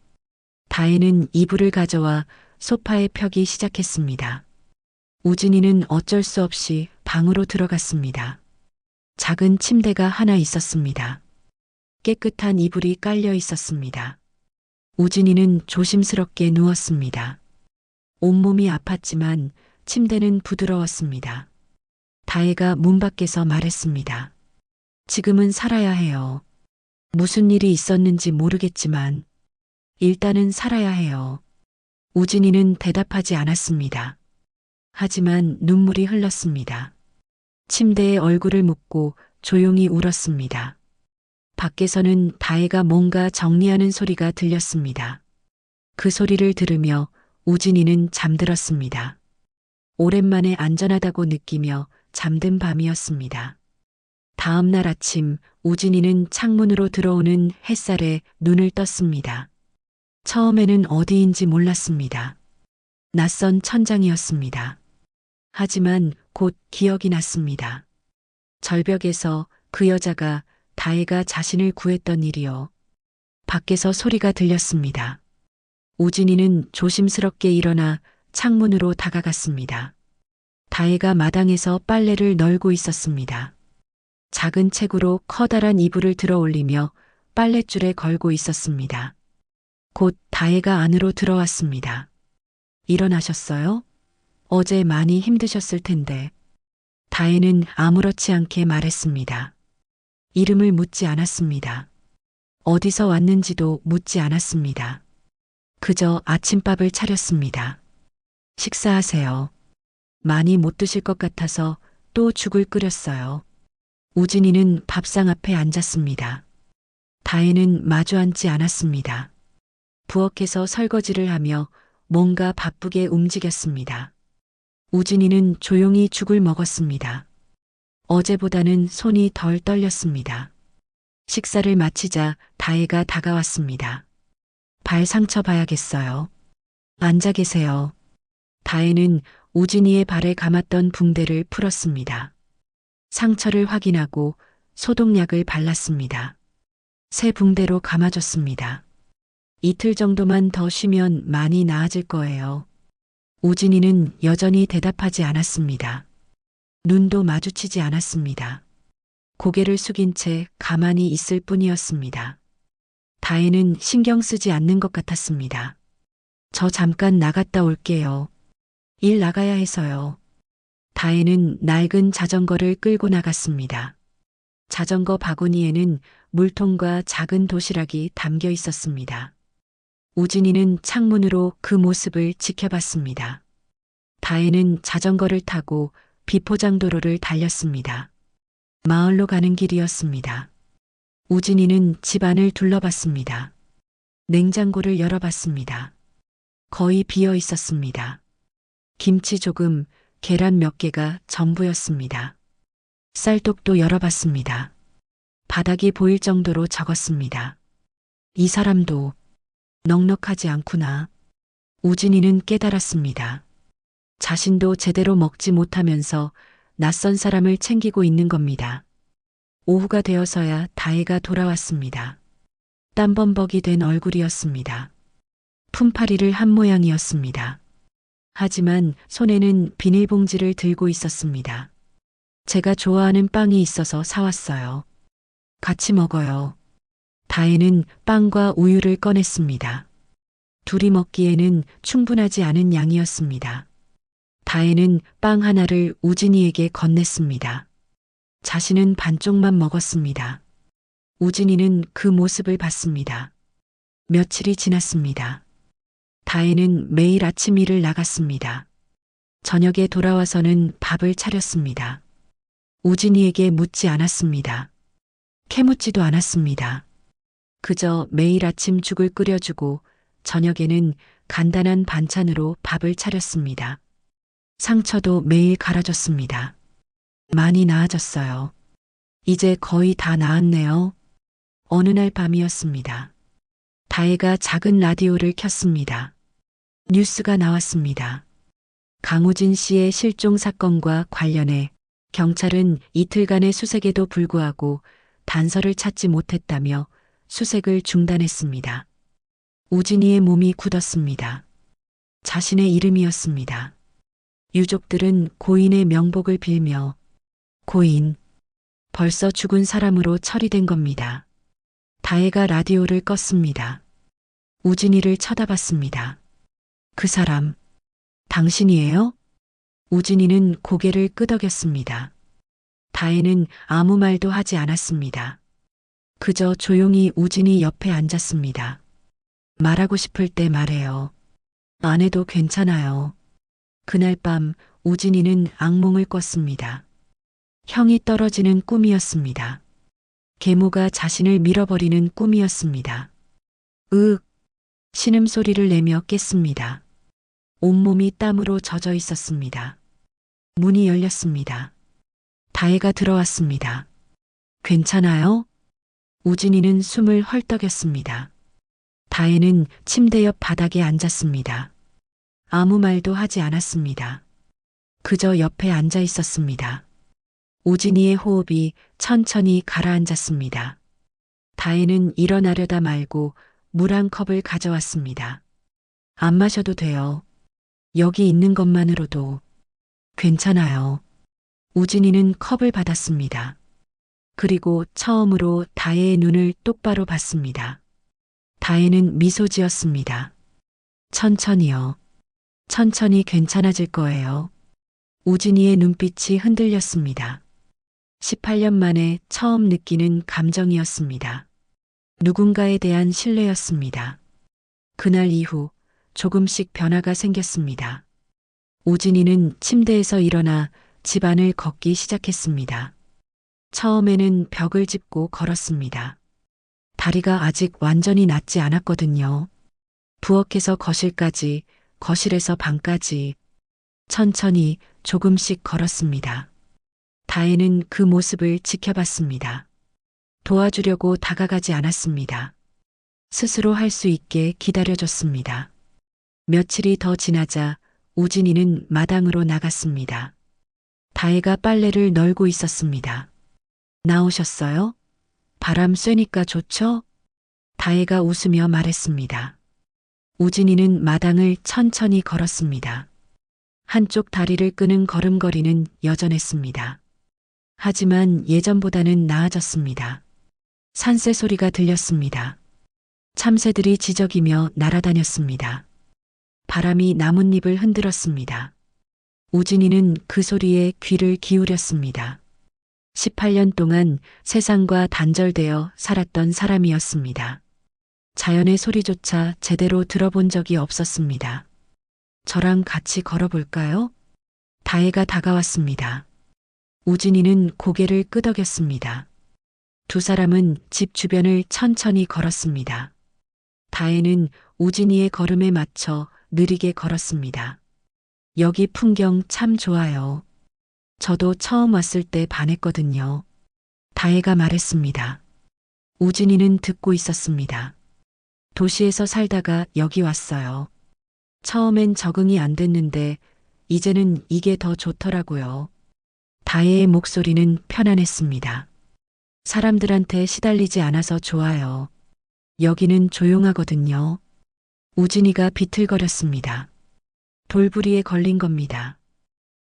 다혜는 이불을 가져와 소파에 펴기 시작했습니다. 우진이는 어쩔 수 없이 방으로 들어갔습니다. 작은 침대가 하나 있었습니다. 깨끗한 이불이 깔려 있었습니다. 우진이는 조심스럽게 누웠습니다. 온몸이 아팠지만 침대는 부드러웠습니다. 다혜가 문 밖에서 말했습니다. 지금은 살아야 해요. 무슨 일이 있었는지 모르겠지만 일단은 살아야 해요. 우진이는 대답하지 않았습니다. 하지만 눈물이 흘렀습니다. 침대에 얼굴을 묻고 조용히 울었습니다. 밖에서는 다혜가 뭔가 정리하는 소리가 들렸습니다. 그 소리를 들으며 우진이는 잠들었습니다. 오랜만에 안전하다고 느끼며 잠든 밤이었습니다. 다음 날 아침 우진이는 창문으로 들어오는 햇살에 눈을 떴습니다. 처음에는 어디인지 몰랐습니다. 낯선 천장이었습니다. 하지만 곧 기억이 났습니다. 절벽에서 그 여자가 다혜가 자신을 구했던 일이요. 밖에서 소리가 들렸습니다. 우진이는 조심스럽게 일어나 창문으로 다가갔습니다. 다혜가 마당에서 빨래를 널고 있었습니다. 작은 책으로 커다란 이불을 들어 올리며 빨랫줄에 걸고 있었습니다. 곧 다혜가 안으로 들어왔습니다. 일어나셨어요? 어제 많이 힘드셨을 텐데. 다혜는 아무렇지 않게 말했습니다. 이름을 묻지 않았습니다. 어디서 왔는지도 묻지 않았습니다. 그저 아침밥을 차렸습니다. 식사하세요. 많이 못 드실 것 같아서 또 죽을 끓였어요. 우진이는 밥상 앞에 앉았습니다. 다혜는 마주 앉지 않았습니다. 부엌에서 설거지를 하며 뭔가 바쁘게 움직였습니다. 우진이는 조용히 죽을 먹었습니다. 어제보다는 손이 덜 떨렸습니다. 식사를 마치자 다혜가 다가왔습니다. 발 상처 봐야겠어요. 앉아 계세요. 다혜는 우진이의 발에 감았던 붕대를 풀었습니다. 상처를 확인하고 소독약을 발랐습니다. 새 붕대로 감아줬습니다. 이틀 정도만 더 쉬면 많이 나아질 거예요. 우진이는 여전히 대답하지 않았습니다. 눈도 마주치지 않았습니다. 고개를 숙인 채 가만히 있을 뿐이었습니다. 다혜는 신경 쓰지 않는 것 같았습니다. 저 잠깐 나갔다 올게요. 일 나가야 해서요. 다혜는 낡은 자전거를 끌고 나갔습니다. 자전거 바구니에는 물통과 작은 도시락이 담겨 있었습니다. 우진이는 창문으로 그 모습을 지켜봤습니다. 다혜는 자전거를 타고 비포장도로를 달렸습니다. 마을로 가는 길이었습니다. 우진이는 집 안을 둘러봤습니다. 냉장고를 열어봤습니다. 거의 비어 있었습니다. 김치 조금, 계란 몇 개가 전부였습니다. 쌀독도 열어봤습니다. 바닥이 보일 정도로 적었습니다. 이 사람도 넉넉하지 않구나. 우진이는 깨달았습니다. 자신도 제대로 먹지 못하면서 낯선 사람을 챙기고 있는 겁니다. 오후가 되어서야 다혜가 돌아왔습니다. 땀범벅이 된 얼굴이었습니다. 품팔이를 한 모양이었습니다. 하지만 손에는 비닐봉지를 들고 있었습니다. 제가 좋아하는 빵이 있어서 사왔어요. 같이 먹어요. 다혜는 빵과 우유를 꺼냈습니다. 둘이 먹기에는 충분하지 않은 양이었습니다. 다혜는 빵 하나를 우진이에게 건넸습니다. 자신은 반쪽만 먹었습니다. 우진이는 그 모습을 봤습니다. 며칠이 지났습니다. 다혜는 매일 아침 일을 나갔습니다. 저녁에 돌아와서는 밥을 차렸습니다. 우진이에게 묻지 않았습니다. 캐묻지도 않았습니다. 그저 매일 아침 죽을 끓여주고 저녁에는 간단한 반찬으로 밥을 차렸습니다. 상처도 매일 갈아줬습니다. 많이 나아졌어요. 이제 거의 다 나았네요. 어느 날 밤이었습니다. 다혜가 작은 라디오를 켰습니다. 뉴스가 나왔습니다. 강우진 씨의 실종 사건과 관련해 경찰은 이틀간의 수색에도 불구하고 단서를 찾지 못했다며 수색을 중단했습니다. 우진이의 몸이 굳었습니다. 자신의 이름이었습니다. 유족들은 고인의 명복을 빌며 고인, 벌써 죽은 사람으로 처리된 겁니다. 다혜가 라디오를 껐습니다. 우진이를 쳐다봤습니다. 그 사람, 당신이에요? 우진이는 고개를 끄덕였습니다. 다혜는 아무 말도 하지 않았습니다. 그저 조용히 우진이 옆에 앉았습니다. 말하고 싶을 때 말해요. 안 해도 괜찮아요. 그날 밤 우진이는 악몽을 꿨습니다. 형이 떨어지는 꿈이었습니다. 계모가 자신을 밀어버리는 꿈이었습니다. 으윽, 신음소리를 내며 깼습니다. 온몸이 땀으로 젖어 있었습니다. 문이 열렸습니다. 다혜가 들어왔습니다. 괜찮아요? 우진이는 숨을 헐떡였습니다. 다혜는 침대 옆 바닥에 앉았습니다. 아무 말도 하지 않았습니다. 그저 옆에 앉아 있었습니다. 우진이의 호흡이 천천히 가라앉았습니다. 다혜는 일어나려다 말고 물 한 컵을 가져왔습니다. 안 마셔도 돼요. 여기 있는 것만으로도 괜찮아요. 우진이는 컵을 받았습니다. 그리고 처음으로 다혜의 눈을 똑바로 봤습니다. 다혜는 미소 지었습니다. 천천히요. 천천히 괜찮아질 거예요. 우진이의 눈빛이 흔들렸습니다. 18년 만에 처음 느끼는 감정이었습니다. 누군가에 대한 신뢰였습니다. 그날 이후 조금씩 변화가 생겼습니다. 우진이는 침대에서 일어나 집안을 걷기 시작했습니다. 처음에는 벽을 짚고 걸었습니다. 다리가 아직 완전히 낫지 않았거든요. 부엌에서 거실까지, 거실에서 방까지 천천히 조금씩 걸었습니다. 다혜는 그 모습을 지켜봤습니다. 도와주려고 다가가지 않았습니다. 스스로 할 수 있게 기다려줬습니다. 며칠이 더 지나자 우진이는 마당으로 나갔습니다. 다혜가 빨래를 널고 있었습니다. 나오셨어요? 바람 쐬니까 좋죠? 다혜가 웃으며 말했습니다. 우진이는 마당을 천천히 걸었습니다. 한쪽 다리를 끄는 걸음걸이는 여전했습니다. 하지만 예전보다는 나아졌습니다. 산새 소리가 들렸습니다. 참새들이 지저귀며 날아다녔습니다. 바람이 나뭇잎을 흔들었습니다. 우진이는 그 소리에 귀를 기울였습니다. 18년 동안 세상과 단절되어 살았던 사람이었습니다. 자연의 소리조차 제대로 들어본 적이 없었습니다. 저랑 같이 걸어볼까요? 다혜가 다가왔습니다. 우진이는 고개를 끄덕였습니다. 두 사람은 집 주변을 천천히 걸었습니다. 다혜는 우진이의 걸음에 맞춰 느리게 걸었습니다. 여기 풍경 참 좋아요. 저도 처음 왔을 때 반했거든요. 다혜가 말했습니다. 우진이는 듣고 있었습니다. 도시에서 살다가 여기 왔어요. 처음엔 적응이 안 됐는데 이제는 이게 더 좋더라고요. 다혜의 목소리는 편안했습니다. 사람들한테 시달리지 않아서 좋아요. 여기는 조용하거든요. 우진이가 비틀거렸습니다. 돌부리에 걸린 겁니다.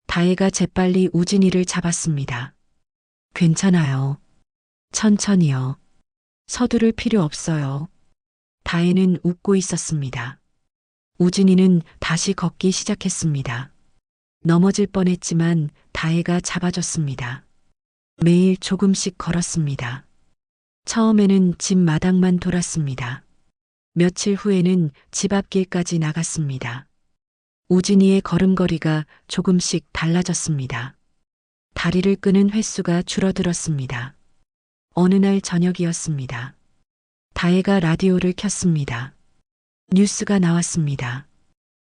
다혜가 재빨리 우진이를 잡았습니다. 괜찮아요. 천천히요. 서두를 필요 없어요. 다혜는 웃고 있었습니다. 우진이는 다시 걷기 시작했습니다. 넘어질 뻔했지만 다혜가 잡아줬습니다. 매일 조금씩 걸었습니다. 처음에는 집 마당만 돌았습니다. 며칠 후에는 집 앞길까지 나갔습니다. 우진이의 걸음걸이가 조금씩 달라졌습니다. 다리를 끄는 횟수가 줄어들었습니다. 어느 날 저녁이었습니다. 다혜가 라디오를 켰습니다. 뉴스가 나왔습니다.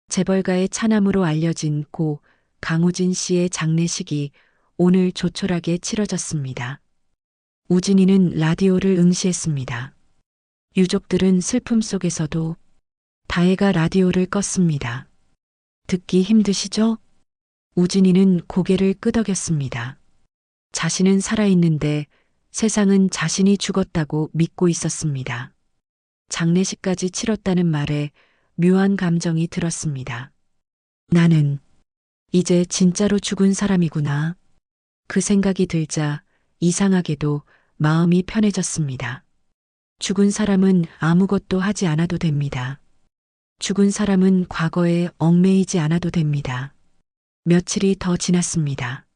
재벌가의 차남으로 알려진 고 강우진 씨의 장례식이 오늘 조촐하게 치러졌습니다. 우진이는 라디오를 응시했습니다. 유족들은 슬픔 속에서도 다혜가 라디오를 껐습니다. 듣기 힘드시죠? 우진이는 고개를 끄덕였습니다. 자신은 살아있는데 세상은 자신이 죽었다고 믿고 있었습니다. 장례식까지 치렀다는 말에 묘한 감정이 들었습니다. 나는 이제 진짜로 죽은 사람이구나. 그 생각이 들자 이상하게도 마음이 편해졌습니다. 죽은 사람은 아무것도 하지 않아도 됩니다. 죽은 사람은 과거에 얽매이지 않아도 됩니다. 며칠이 더 지났습니다.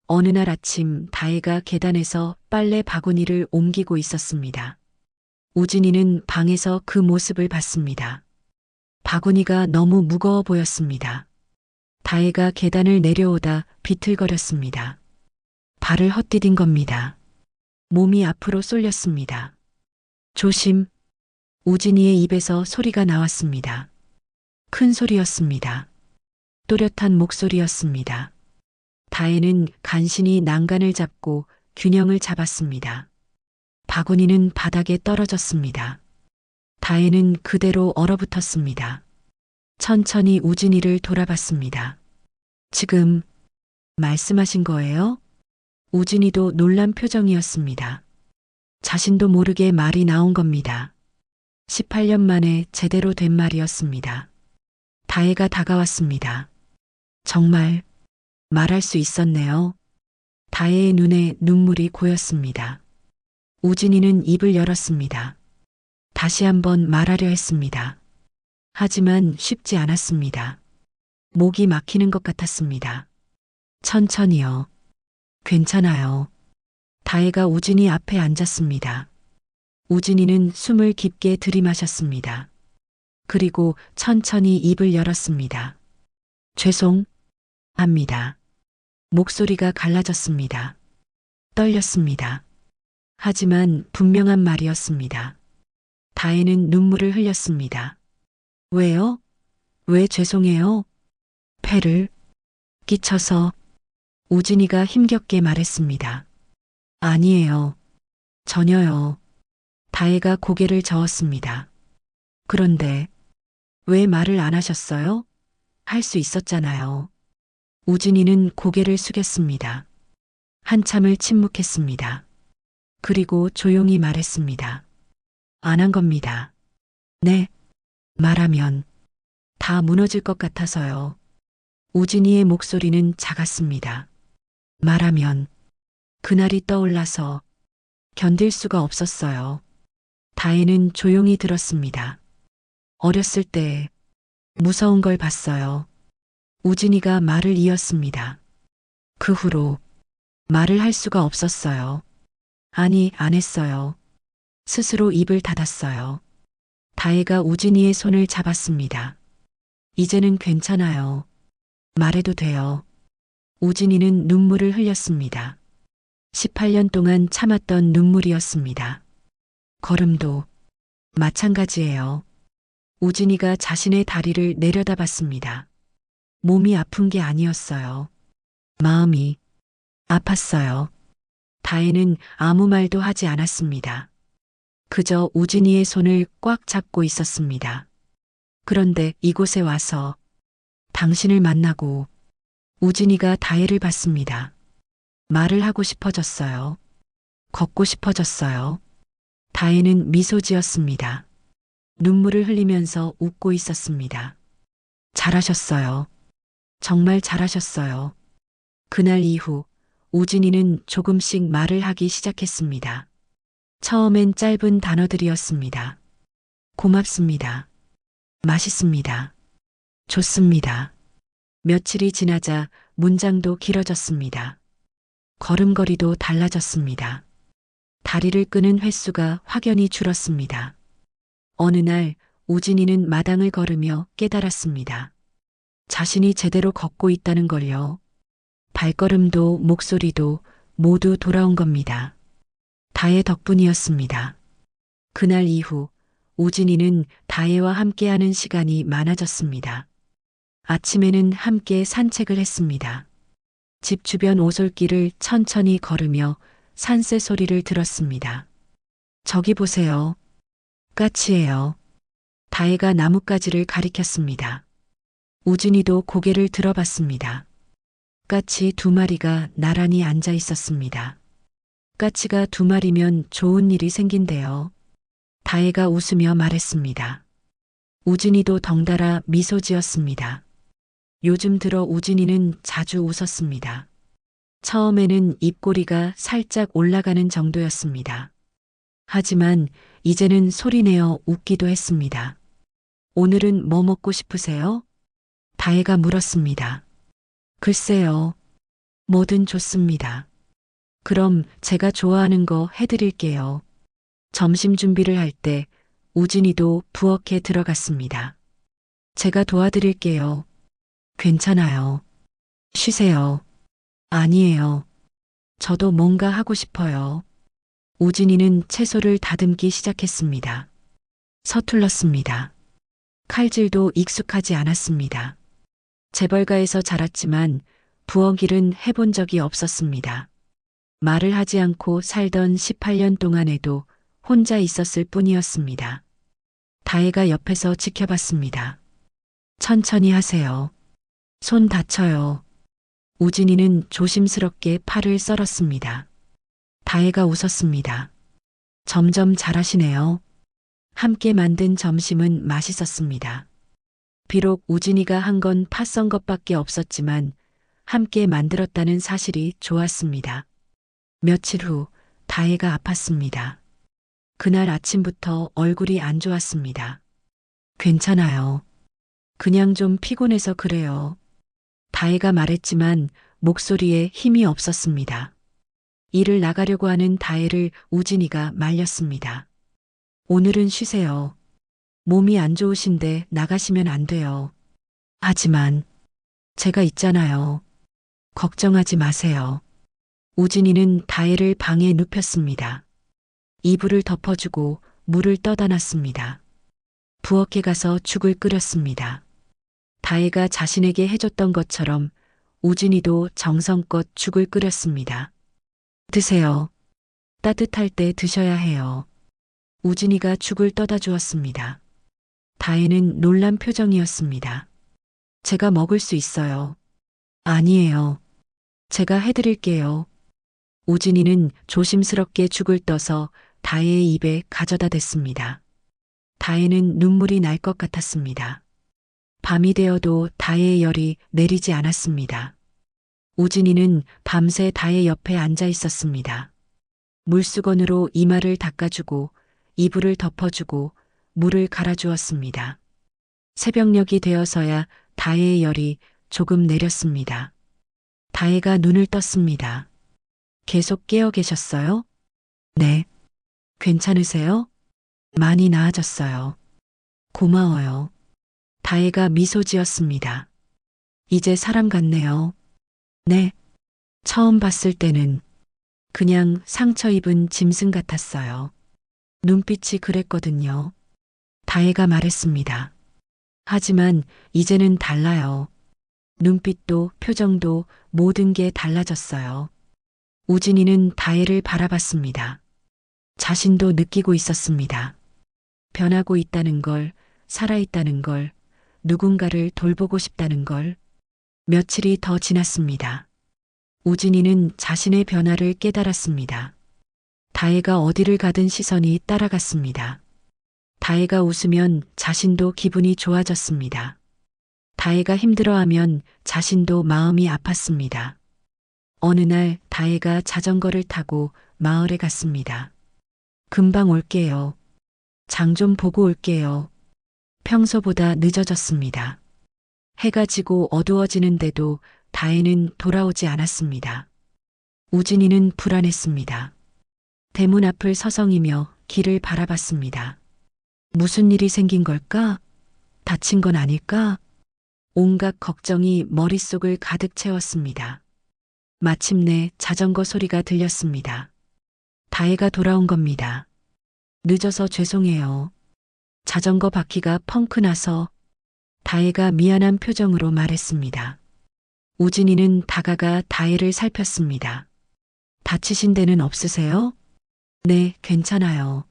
어느 날 아침 다혜가 계단에서 빨래 바구니를 옮기고 있었습니다. 우진이는 방에서 그 모습을 봤습니다. 바구니가 너무 무거워 보였습니다. 다혜가 계단을 내려오다 비틀거렸습니다. 발을 헛디딘 겁니다. 몸이 앞으로 쏠렸습니다. 조심! 우진이의 입에서 소리가 나왔습니다. 큰 소리였습니다. 또렷한 목소리였습니다. 다혜는 간신히 난간을 잡고 균형을 잡았습니다. 바구니는 바닥에 떨어졌습니다. 다혜는 그대로 얼어붙었습니다. 천천히 우진이를 돌아봤습니다. 지금 말씀하신 거예요? 우진이도 놀란 표정이었습니다. 자신도 모르게 말이 나온 겁니다. 18년 만에 제대로 된 말이었습니다. 다혜가 다가왔습니다. 정말 말할 수 있었네요. 다혜의 눈에 눈물이 고였습니다. 우진이는 입을 열었습니다. 다시 한번 말하려 했습니다. 하지만 쉽지 않았습니다. 목이 막히는 것 같았습니다. 천천히요. 괜찮아요. 다혜가 우진이 앞에 앉았습니다. 우진이는 숨을 깊게 들이마셨습니다. 그리고 천천히 입을 열었습니다. 죄송합니다. 목소리가 갈라졌습니다. 떨렸습니다. 하지만 분명한 말이었습니다. 다혜는 눈물을 흘렸습니다. 왜요? 왜 죄송해요? 폐를 끼쳐서 우진이가 힘겹게 말했습니다. 아니에요. 전혀요. 다혜가 고개를 저었습니다. 그런데 왜 말을 안 하셨어요? 할 수 있었잖아요. 우진이는 고개를 숙였습니다. 한참을 침묵했습니다. 그리고 조용히 말했습니다. 안 한 겁니다. 네. 말하면 다 무너질 것 같아서요. 우진이의 목소리는 작았습니다. 말하면 그날이 떠올라서 견딜 수가 없었어요. 다혜는 조용히 들었습니다. 어렸을 때 무서운 걸 봤어요. 우진이가 말을 이었습니다. 그 후로 말을 할 수가 없었어요. 아니, 안 했어요. 스스로 입을 닫았어요. 다혜가 우진이의 손을 잡았습니다. 이제는 괜찮아요. 말해도 돼요. 우진이는 눈물을 흘렸습니다. 18년 동안 참았던 눈물이었습니다. 걸음도 마찬가지예요. 우진이가 자신의 다리를 내려다봤습니다. 몸이 아픈 게 아니었어요. 마음이 아팠어요. 다혜는 아무 말도 하지 않았습니다. 그저 우진이의 손을 꽉 잡고 있었습니다. 그런데 이곳에 와서 당신을 만나고 우진이가 다혜를 봤습니다. 말을 하고 싶어졌어요. 걷고 싶어졌어요. 다혜는 미소 지었습니다. 눈물을 흘리면서 웃고 있었습니다. 잘하셨어요. 정말 잘하셨어요. 그날 이후 우진이는 조금씩 말을 하기 시작했습니다. 처음엔 짧은 단어들이었습니다. 고맙습니다. 맛있습니다. 좋습니다. 며칠이 지나자 문장도 길어졌습니다. 걸음걸이도 달라졌습니다. 다리를 끄는 횟수가 확연히 줄었습니다. 어느 날 우진이는 마당을 걸으며 깨달았습니다. 자신이 제대로 걷고 있다는 걸요. 발걸음도 목소리도 모두 돌아온 겁니다. 다혜 덕분이었습니다. 그날 이후 우진이는 다혜와 함께하는 시간이 많아졌습니다. 아침에는 함께 산책을 했습니다. 집 주변 오솔길을 천천히 걸으며 산새 소리를 들었습니다. 저기 보세요. 까치예요. 다혜가 나뭇가지를 가리켰습니다. 우진이도 고개를 들어봤습니다. 까치 2마리가 나란히 앉아 있었습니다. 까치가 2마리면 좋은 일이 생긴대요. 다혜가 웃으며 말했습니다. 우진이도 덩달아 미소 지었습니다. 요즘 들어 우진이는 자주 웃었습니다. 처음에는 입꼬리가 살짝 올라가는 정도였습니다. 하지만 이제는 소리내어 웃기도 했습니다. 오늘은 뭐 먹고 싶으세요? 다혜가 물었습니다. 글쎄요. 뭐든 좋습니다. 그럼 제가 좋아하는 거 해드릴게요. 점심 준비를 할 때 우진이도 부엌에 들어갔습니다. 제가 도와드릴게요. 괜찮아요. 쉬세요. 아니에요. 저도 뭔가 하고 싶어요. 우진이는 채소를 다듬기 시작했습니다. 서툴렀습니다. 칼질도 익숙하지 않았습니다. 재벌가에서 자랐지만 부엌 일은 해본 적이 없었습니다. 말을 하지 않고 살던 18년 동안에도 혼자 있었을 뿐이었습니다. 다혜가 옆에서 지켜봤습니다. 천천히 하세요. 손 다쳐요. 우진이는 조심스럽게 팔을 썰었습니다. 다혜가 웃었습니다. 점점 잘하시네요. 함께 만든 점심은 맛있었습니다. 비록 우진이가 한 건 파 썬 것밖에 없었지만 함께 만들었다는 사실이 좋았습니다. 며칠 후 다혜가 아팠습니다. 그날 아침부터 얼굴이 안 좋았습니다. 괜찮아요. 그냥 좀 피곤해서 그래요. 다혜가 말했지만 목소리에 힘이 없었습니다. 일을 나가려고 하는 다혜를 우진이가 말렸습니다. 오늘은 쉬세요. 몸이 안 좋으신데 나가시면 안 돼요. 하지만 제가 있잖아요. 걱정하지 마세요. 우진이는 다혜를 방에 눕혔습니다. 이불을 덮어주고 물을 떠다 놨습니다. 부엌에 가서 죽을 끓였습니다. 다혜가 자신에게 해줬던 것처럼 우진이도 정성껏 죽을 끓였습니다. 드세요. 따뜻할 때 드셔야 해요. 우진이가 죽을 떠다 주었습니다. 다혜는 놀란 표정이었습니다. 제가 먹을 수 있어요. 아니에요. 제가 해드릴게요. 우진이는 조심스럽게 죽을 떠서 다혜의 입에 가져다 댔습니다. 다혜는 눈물이 날 것 같았습니다. 밤이 되어도 다혜의 열이 내리지 않았습니다. 우진이는 밤새 다혜 옆에 앉아 있었습니다. 물수건으로 이마를 닦아주고 이불을 덮어주고 물을 갈아주었습니다. 새벽녘이 되어서야 다혜의 열이 조금 내렸습니다. 다혜가 눈을 떴습니다. 계속 깨어 계셨어요? 네. 괜찮으세요? 많이 나아졌어요. 고마워요. 다혜가 미소 지었습니다. 이제 사람 같네요. 네. 처음 봤을 때는 그냥 상처 입은 짐승 같았어요. 눈빛이 그랬거든요. 다혜가 말했습니다. 하지만 이제는 달라요. 눈빛도 표정도 모든 게 달라졌어요. 우진이는 다혜를 바라봤습니다. 자신도 느끼고 있었습니다. 변하고 있다는 걸, 살아있다는 걸, 누군가를 돌보고 싶다는 걸. 며칠이 더 지났습니다. 우진이는 자신의 변화를 깨달았습니다. 다혜가 어디를 가든 시선이 따라갔습니다. 다혜가 웃으면 자신도 기분이 좋아졌습니다. 다혜가 힘들어하면 자신도 마음이 아팠습니다. 어느 날 다혜가 자전거를 타고 마을에 갔습니다. 금방 올게요. 장 좀 보고 올게요. 평소보다 늦어졌습니다. 해가 지고 어두워지는데도 다혜는 돌아오지 않았습니다. 우진이는 불안했습니다. 대문 앞을 서성이며 길을 바라봤습니다. 무슨 일이 생긴 걸까? 다친 건 아닐까? 온갖 걱정이 머릿속을 가득 채웠습니다. 마침내 자전거 소리가 들렸습니다. 다혜가 돌아온 겁니다. 늦어서 죄송해요. 자전거 바퀴가 펑크 나서. 다혜가 미안한 표정으로 말했습니다. 우진이는 다가가 다혜를 살폈습니다. 다치신 데는 없으세요? 네, 괜찮아요.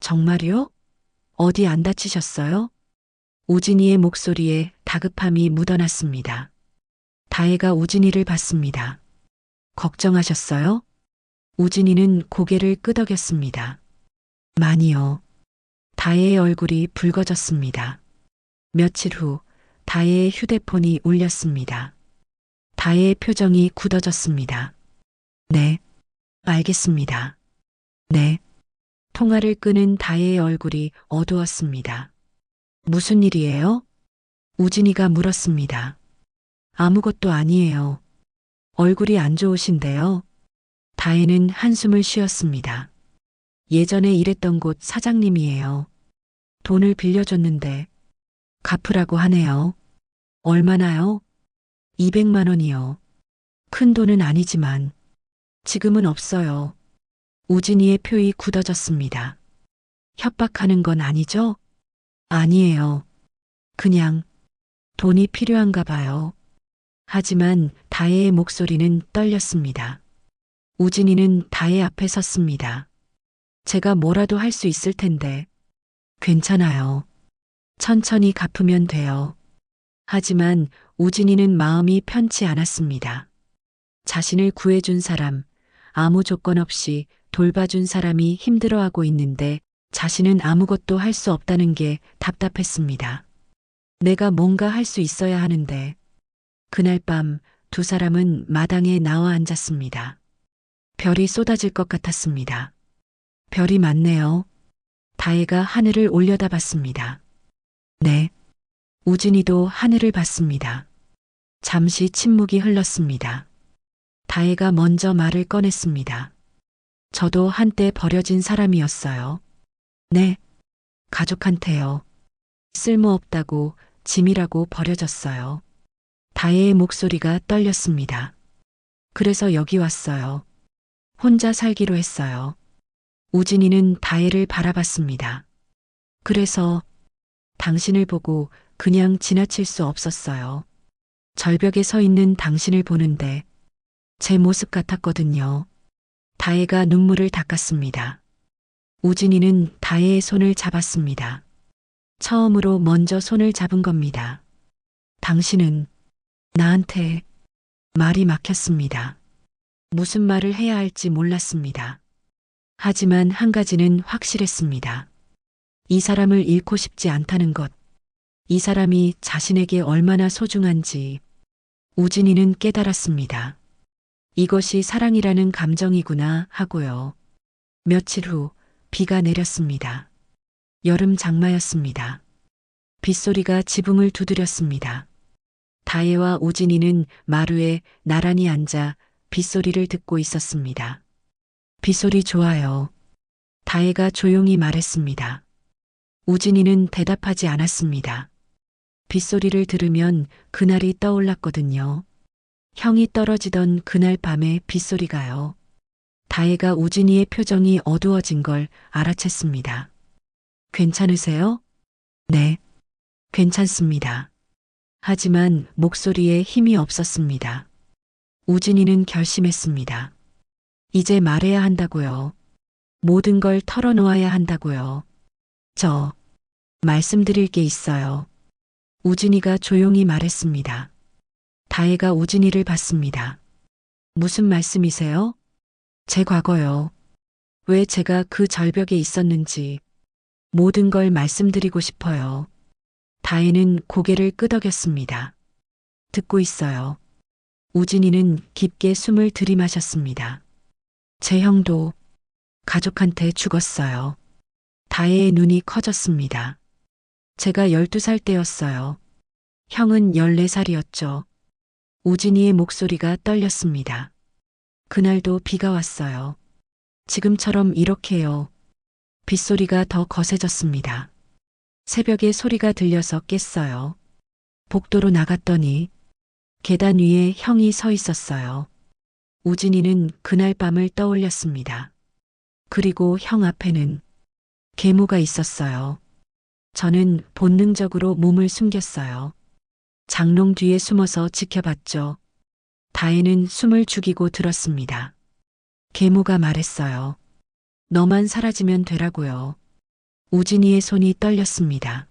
정말요? 어디 안 다치셨어요? 우진이의 목소리에 다급함이 묻어났습니다. 다혜가 우진이를 봤습니다. 걱정하셨어요? 우진이는 고개를 끄덕였습니다. 많이요. 다혜의 얼굴이 붉어졌습니다. 며칠 후 다혜의 휴대폰이 울렸습니다. 다혜의 표정이 굳어졌습니다. 네, 알겠습니다. 네. 통화를 끄는 다혜의 얼굴이 어두웠습니다. 무슨 일이에요? 우진이가 물었습니다. 아무것도 아니에요. 얼굴이 안 좋으신데요. 다혜는 한숨을 쉬었습니다. 예전에 일했던 곳 사장님이에요. 돈을 빌려줬는데 갚으라고 하네요. 얼마나요? 200만 원이요. 큰 돈은 아니지만 지금은 없어요. 우진이의 표이 굳어졌습니다. 협박하는 건 아니죠? 아니에요. 그냥 돈이 필요한가 봐요. 하지만 다혜의 목소리는 떨렸습니다. 우진이는 다혜 앞에 섰습니다. 제가 뭐라도 할 수 있을 텐데. 괜찮아요. 천천히 갚으면 돼요. 하지만 우진이는 마음이 편치 않았습니다. 자신을 구해준 사람, 아무 조건 없이 돌봐준 사람이 힘들어하고 있는데 자신은 아무것도 할 수 없다는 게 답답했습니다. 내가 뭔가 할 수 있어야 하는데. 그날 밤 두 사람은 마당에 나와 앉았습니다. 별이 쏟아질 것 같았습니다. 별이 많네요. 다혜가 하늘을 올려다봤습니다. 네. 우진이도 하늘을 봤습니다. 잠시 침묵이 흘렀습니다. 다혜가 먼저 말을 꺼냈습니다. 저도 한때 버려진 사람이었어요. 네. 가족한테요. 쓸모없다고 짐이라고 버려졌어요. 다혜의 목소리가 떨렸습니다. 그래서 여기 왔어요. 혼자 살기로 했어요. 우진이는 다혜를 바라봤습니다. 그래서 당신을 보고 그냥 지나칠 수 없었어요. 절벽에 서 있는 당신을 보는데 제 모습 같았거든요. 다혜가 눈물을 닦았습니다. 우진이는 다혜의 손을 잡았습니다. 처음으로 먼저 손을 잡은 겁니다. 당신은 나한테 말이 막혔습니다. 무슨 말을 해야 할지 몰랐습니다. 하지만 한 가지는 확실했습니다. 이 사람을 잃고 싶지 않다는 것. 이 사람이 자신에게 얼마나 소중한지 우진이는 깨달았습니다. 이것이 사랑이라는 감정이구나 하고요. 며칠 후 비가 내렸습니다. 여름 장마였습니다. 빗소리가 지붕을 두드렸습니다. 다혜와 우진이는 마루에 나란히 앉아 빗소리를 듣고 있었습니다. 빗소리 좋아요. 다혜가 조용히 말했습니다. 우진이는 대답하지 않았습니다. 빗소리를 들으면 그날이 떠올랐거든요. 형이 떨어지던 그날 밤의 빗소리가요. 다혜가 우진이의 표정이 어두워진 걸 알아챘습니다. 괜찮으세요? 네, 괜찮습니다. 하지만 목소리에 힘이 없었습니다. 우진이는 결심했습니다. 이제 말해야 한다고요. 모든 걸 털어놓아야 한다고요. 저 말씀드릴 게 있어요. 우진이가 조용히 말했습니다. 다혜가 우진이를 봤습니다. 무슨 말씀이세요? 제 과거요. 왜 제가 그 절벽에 있었는지 모든 걸 말씀드리고 싶어요. 다혜는 고개를 끄덕였습니다. 듣고 있어요. 우진이는 깊게 숨을 들이마셨습니다. 제 형도 가족한테 죽었어요. 다혜의 눈이 커졌습니다. 제가 12살 때였어요. 형은 14살이었죠. 우진이의 목소리가 떨렸습니다. 그날도 비가 왔어요. 지금처럼 이렇게요. 빗소리가 더 거세졌습니다. 새벽에 소리가 들려서 깼어요. 복도로 나갔더니 계단 위에 형이 서 있었어요. 우진이는 그날 밤을 떠올렸습니다. 그리고 형 앞에는 계모가 있었어요. 저는 본능적으로 몸을 숨겼어요. 장롱 뒤에 숨어서 지켜봤죠. 다혜는 숨을 죽이고 들었습니다. 계모가 말했어요. 너만 사라지면 되라고요. 우진이의 손이 떨렸습니다.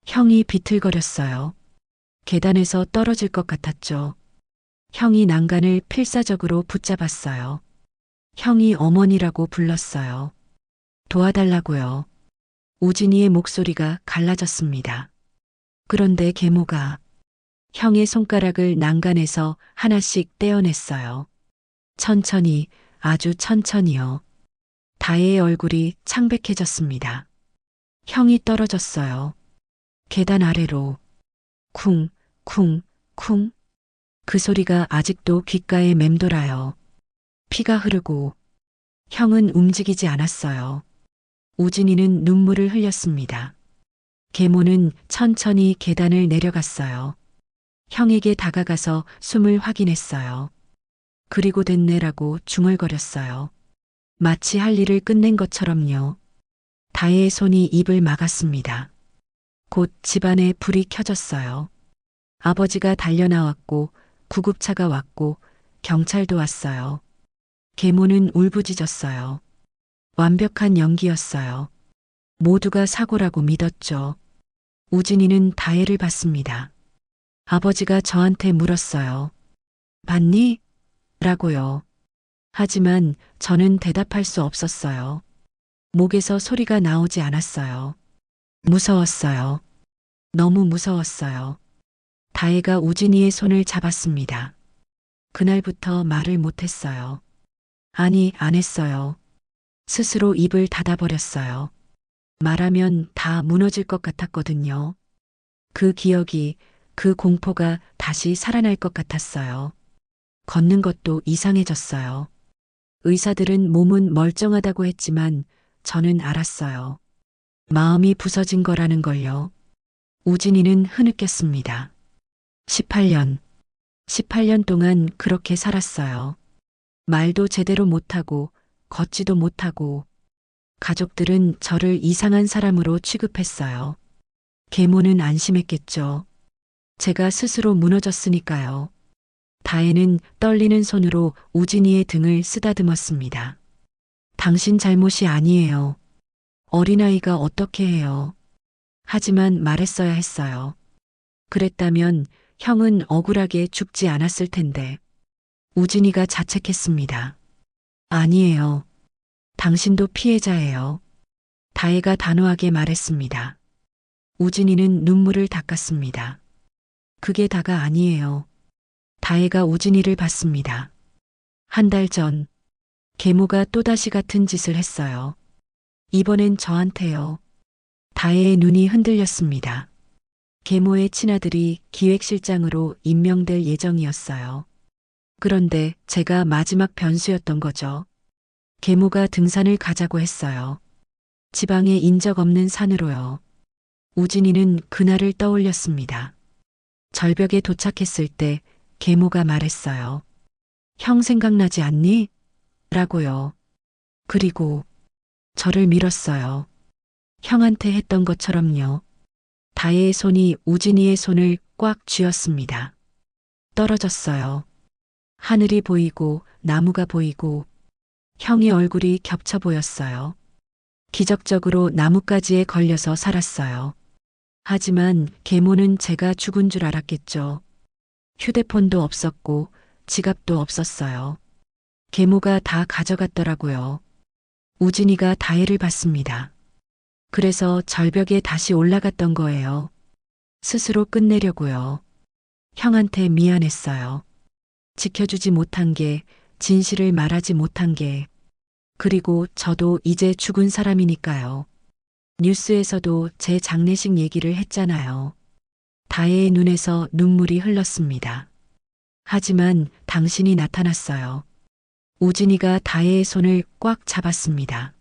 형이 비틀거렸어요. 계단에서 떨어질 것 같았죠. 형이 난간을 필사적으로 붙잡았어요. 형이 어머니라고 불렀어요. 도와달라고요. 우진이의 목소리가 갈라졌습니다. 그런데 계모가 형의 손가락을 난간에서 하나씩 떼어냈어요. 천천히, 아주 천천히요. 다혜의 얼굴이 창백해졌습니다. 형이 떨어졌어요. 계단 아래로. 쿵, 쿵, 쿵. 그 소리가 아직도 귓가에 맴돌아요. 피가 흐르고 형은 움직이지 않았어요. 우진이는 눈물을 흘렸습니다. 계모는 천천히 계단을 내려갔어요. 형에게 다가가서 숨을 확인했어요. 그리고 됐네라고 중얼거렸어요. 마치 할 일을 끝낸 것처럼요. 다혜의 손이 입을 막았습니다. 곧 집안에 불이 켜졌어요. 아버지가 달려나왔고 구급차가 왔고 경찰도 왔어요. 계모는 울부짖었어요. 완벽한 연기였어요. 모두가 사고라고 믿었죠. 우진이는 다혜를 봤습니다. 아버지가 저한테 물었어요. 봤니? 라고요. 하지만 저는 대답할 수 없었어요. 목에서 소리가 나오지 않았어요. 무서웠어요. 너무 무서웠어요. 다혜가 우진이의 손을 잡았습니다. 그날부터 말을 못했어요. 아니, 안 했어요. 스스로 입을 닫아버렸어요. 말하면 다 무너질 것 같았거든요. 그 기억이, 그 공포가 다시 살아날 것 같았어요. 걷는 것도 이상해졌어요. 의사들은 몸은 멀쩡하다고 했지만 저는 알았어요. 마음이 부서진 거라는 걸요. 우진이는 흐느꼈습니다. 18년 동안 그렇게 살았어요. 말도 제대로 못하고 걷지도 못하고 가족들은 저를 이상한 사람으로 취급했어요. 계모는 안심했겠죠. 제가 스스로 무너졌으니까요. 다혜는 떨리는 손으로 우진이의 등을 쓰다듬었습니다. 당신 잘못이 아니에요. 어린아이가 어떻게 해요. 하지만 말했어야 했어요. 그랬다면 형은 억울하게 죽지 않았을 텐데. 우진이가 자책했습니다. 아니에요. 당신도 피해자예요. 다혜가 단호하게 말했습니다. 우진이는 눈물을 닦았습니다. 그게 다가 아니에요. 다혜가 우진이를 봤습니다. 한 달 전, 계모가 또다시 같은 짓을 했어요. 이번엔 저한테요. 다혜의 눈이 흔들렸습니다. 계모의 친아들이 기획실장으로 임명될 예정이었어요. 그런데 제가 마지막 변수였던 거죠. 계모가 등산을 가자고 했어요. 지방에 인적 없는 산으로요. 우진이는 그날을 떠올렸습니다. 절벽에 도착했을 때 계모가 말했어요. 형 생각나지 않니? 라고요. 그리고 저를 밀었어요. 형한테 했던 것처럼요. 다혜의 손이 우진이의 손을 꽉 쥐었습니다. 떨어졌어요. 하늘이 보이고 나무가 보이고 형의 얼굴이 겹쳐 보였어요. 기적적으로 나뭇가지에 걸려서 살았어요. 하지만 계모는 제가 죽은 줄 알았겠죠. 휴대폰도 없었고 지갑도 없었어요. 계모가 다 가져갔더라고요. 우진이가 다혜를 봤습니다. 그래서 절벽에 다시 올라갔던 거예요. 스스로 끝내려고요. 형한테 미안했어요. 지켜주지 못한 게, 진실을 말하지 못한 게, 그리고 저도 이제 죽은 사람이니까요. 뉴스에서도 제 장례식 얘기를 했잖아요. 다혜의 눈에서 눈물이 흘렀습니다. 하지만 당신이 나타났어요. 우진이가 다혜의 손을 꽉 잡았습니다.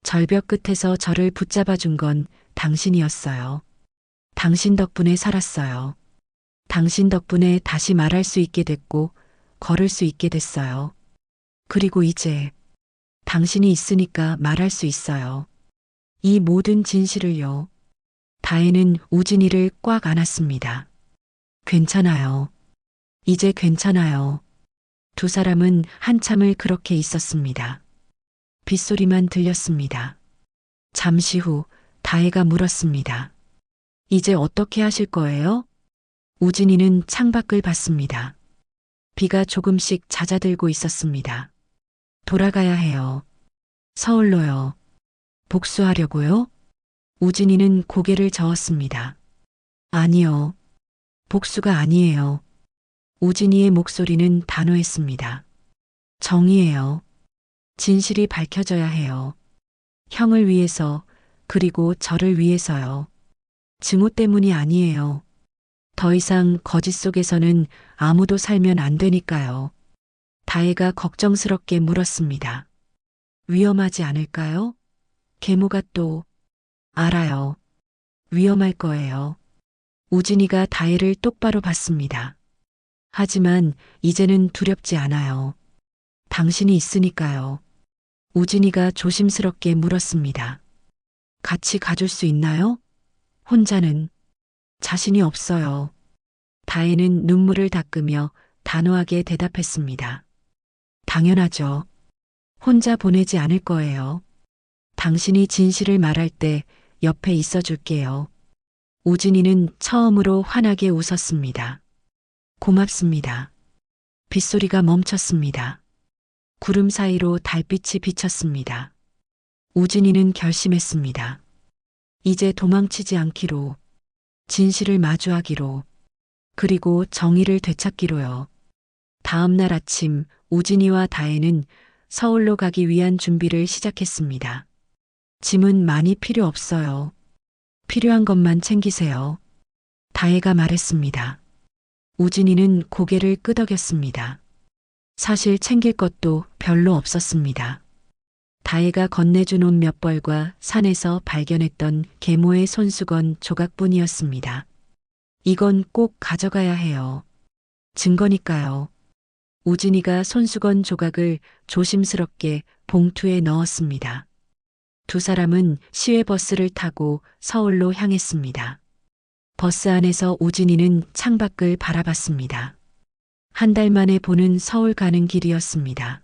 절벽 끝에서 저를 붙잡아 준 건 당신이었어요. 당신 덕분에 살았어요. 당신 덕분에 다시 말할 수 있게 됐고 걸을 수 있게 됐어요. 그리고 이제 당신이 있으니까 말할 수 있어요. 이 모든 진실을요. 다혜는 우진이를 꽉 안았습니다. 괜찮아요. 이제 괜찮아요. 두 사람은 한참을 그렇게 있었습니다. 빗소리만 들렸습니다. 잠시 후 다혜가 물었습니다. 이제 어떻게 하실 거예요? 우진이는 창밖을 봤습니다. 비가 조금씩 잦아들고 있었습니다. 돌아가야 해요. 서울로요. 복수하려고요? 우진이는 고개를 저었습니다. 아니요. 복수가 아니에요. 우진이의 목소리는 단호했습니다. 정의예요. 진실이 밝혀져야 해요. 형을 위해서, 그리고 저를 위해서요. 증오 때문이 아니에요. 더 이상 거짓 속에서는 아무도 살면 안 되니까요. 다혜가 걱정스럽게 물었습니다. 위험하지 않을까요? 계모가 또, 알아요. 위험할 거예요. 우진이가 다혜를 똑바로 봤습니다. 하지만 이제는 두렵지 않아요. 당신이 있으니까요. 우진이가 조심스럽게 물었습니다. 같이 가줄 수 있나요? 혼자는 자신이 없어요. 다혜는 눈물을 닦으며 단호하게 대답했습니다. 당연하죠. 혼자 보내지 않을 거예요. 당신이 진실을 말할 때 옆에 있어 줄게요. 우진이는 처음으로 환하게 웃었습니다. 고맙습니다. 빗소리가 멈췄습니다. 구름 사이로 달빛이 비쳤습니다. 우진이는 결심했습니다. 이제 도망치지 않기로, 진실을 마주하기로, 그리고 정의를 되찾기로요. 다음 날 아침 우진이와 다혜는 서울로 가기 위한 준비를 시작했습니다. 짐은 많이 필요 없어요. 필요한 것만 챙기세요. 다혜가 말했습니다. 우진이는 고개를 끄덕였습니다. 사실 챙길 것도 별로 없었습니다. 다혜가 건네준 옷 몇 벌과 산에서 발견했던 계모의 손수건 조각뿐이었습니다. 이건 꼭 가져가야 해요. 증거니까요. 우진이가 손수건 조각을 조심스럽게 봉투에 넣었습니다. 두 사람은 시외버스를 타고 서울로 향했습니다. 버스 안에서 우진이는 창밖을 바라봤습니다. 한 달 만에 보는 서울 가는 길이었습니다.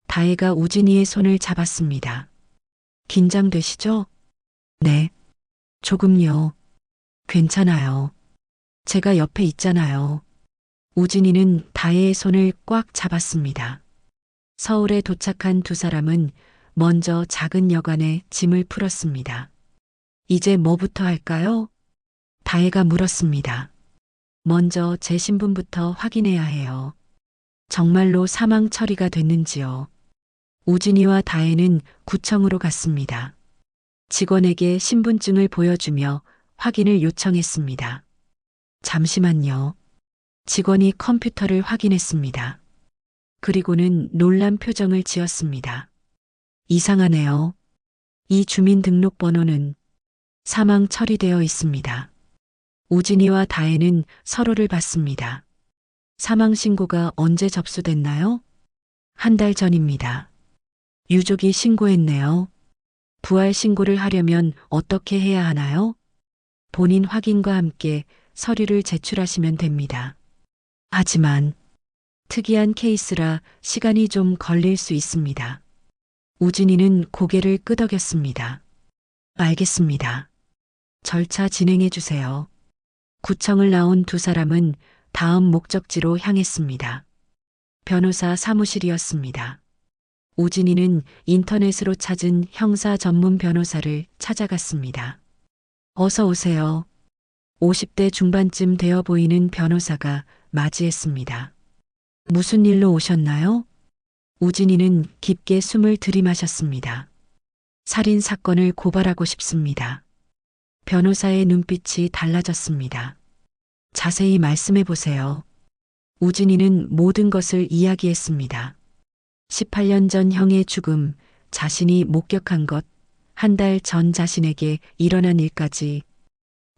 다혜가 우진이의 손을 잡았습니다. 긴장되시죠? 네. 조금요. 괜찮아요. 제가 옆에 있잖아요. 우진이는 다혜의 손을 꽉 잡았습니다. 서울에 도착한 두 사람은 먼저 작은 여관에 짐을 풀었습니다. 이제 뭐부터 할까요? 다혜가 물었습니다. 먼저 제 신분부터 확인해야 해요. 정말로 사망 처리가 됐는지요. 우진이와 다혜는 구청으로 갔습니다. 직원에게 신분증을 보여주며 확인을 요청했습니다. 잠시만요. 직원이 컴퓨터를 확인했습니다. 그리고는 놀란 표정을 지었습니다. 이상하네요. 이 주민등록번호는 사망 처리되어 있습니다. 우진이와 다혜는 서로를 봤습니다. 사망 신고가 언제 접수됐나요? 한 달 전입니다. 유족이 신고했네요. 부활 신고를 하려면 어떻게 해야 하나요? 본인 확인과 함께 서류를 제출하시면 됩니다. 하지만 특이한 케이스라 시간이 좀 걸릴 수 있습니다. 우진이는 고개를 끄덕였습니다. 알겠습니다. 절차 진행해 주세요. 구청을 나온 두 사람은 다음 목적지로 향했습니다. 변호사 사무실이었습니다. 우진이는 인터넷으로 찾은 형사 전문 변호사를 찾아갔습니다. 어서 오세요. 50대 중반쯤 되어 보이는 변호사가 맞이했습니다. 무슨 일로 오셨나요? 우진이는 깊게 숨을 들이마셨습니다. 살인 사건을 고발하고 싶습니다. 변호사의 눈빛이 달라졌습니다. 자세히 말씀해 보세요. 우진이는 모든 것을 이야기했습니다. 18년 전 형의 죽음, 자신이 목격한 것, 한 달 전 자신에게 일어난 일까지.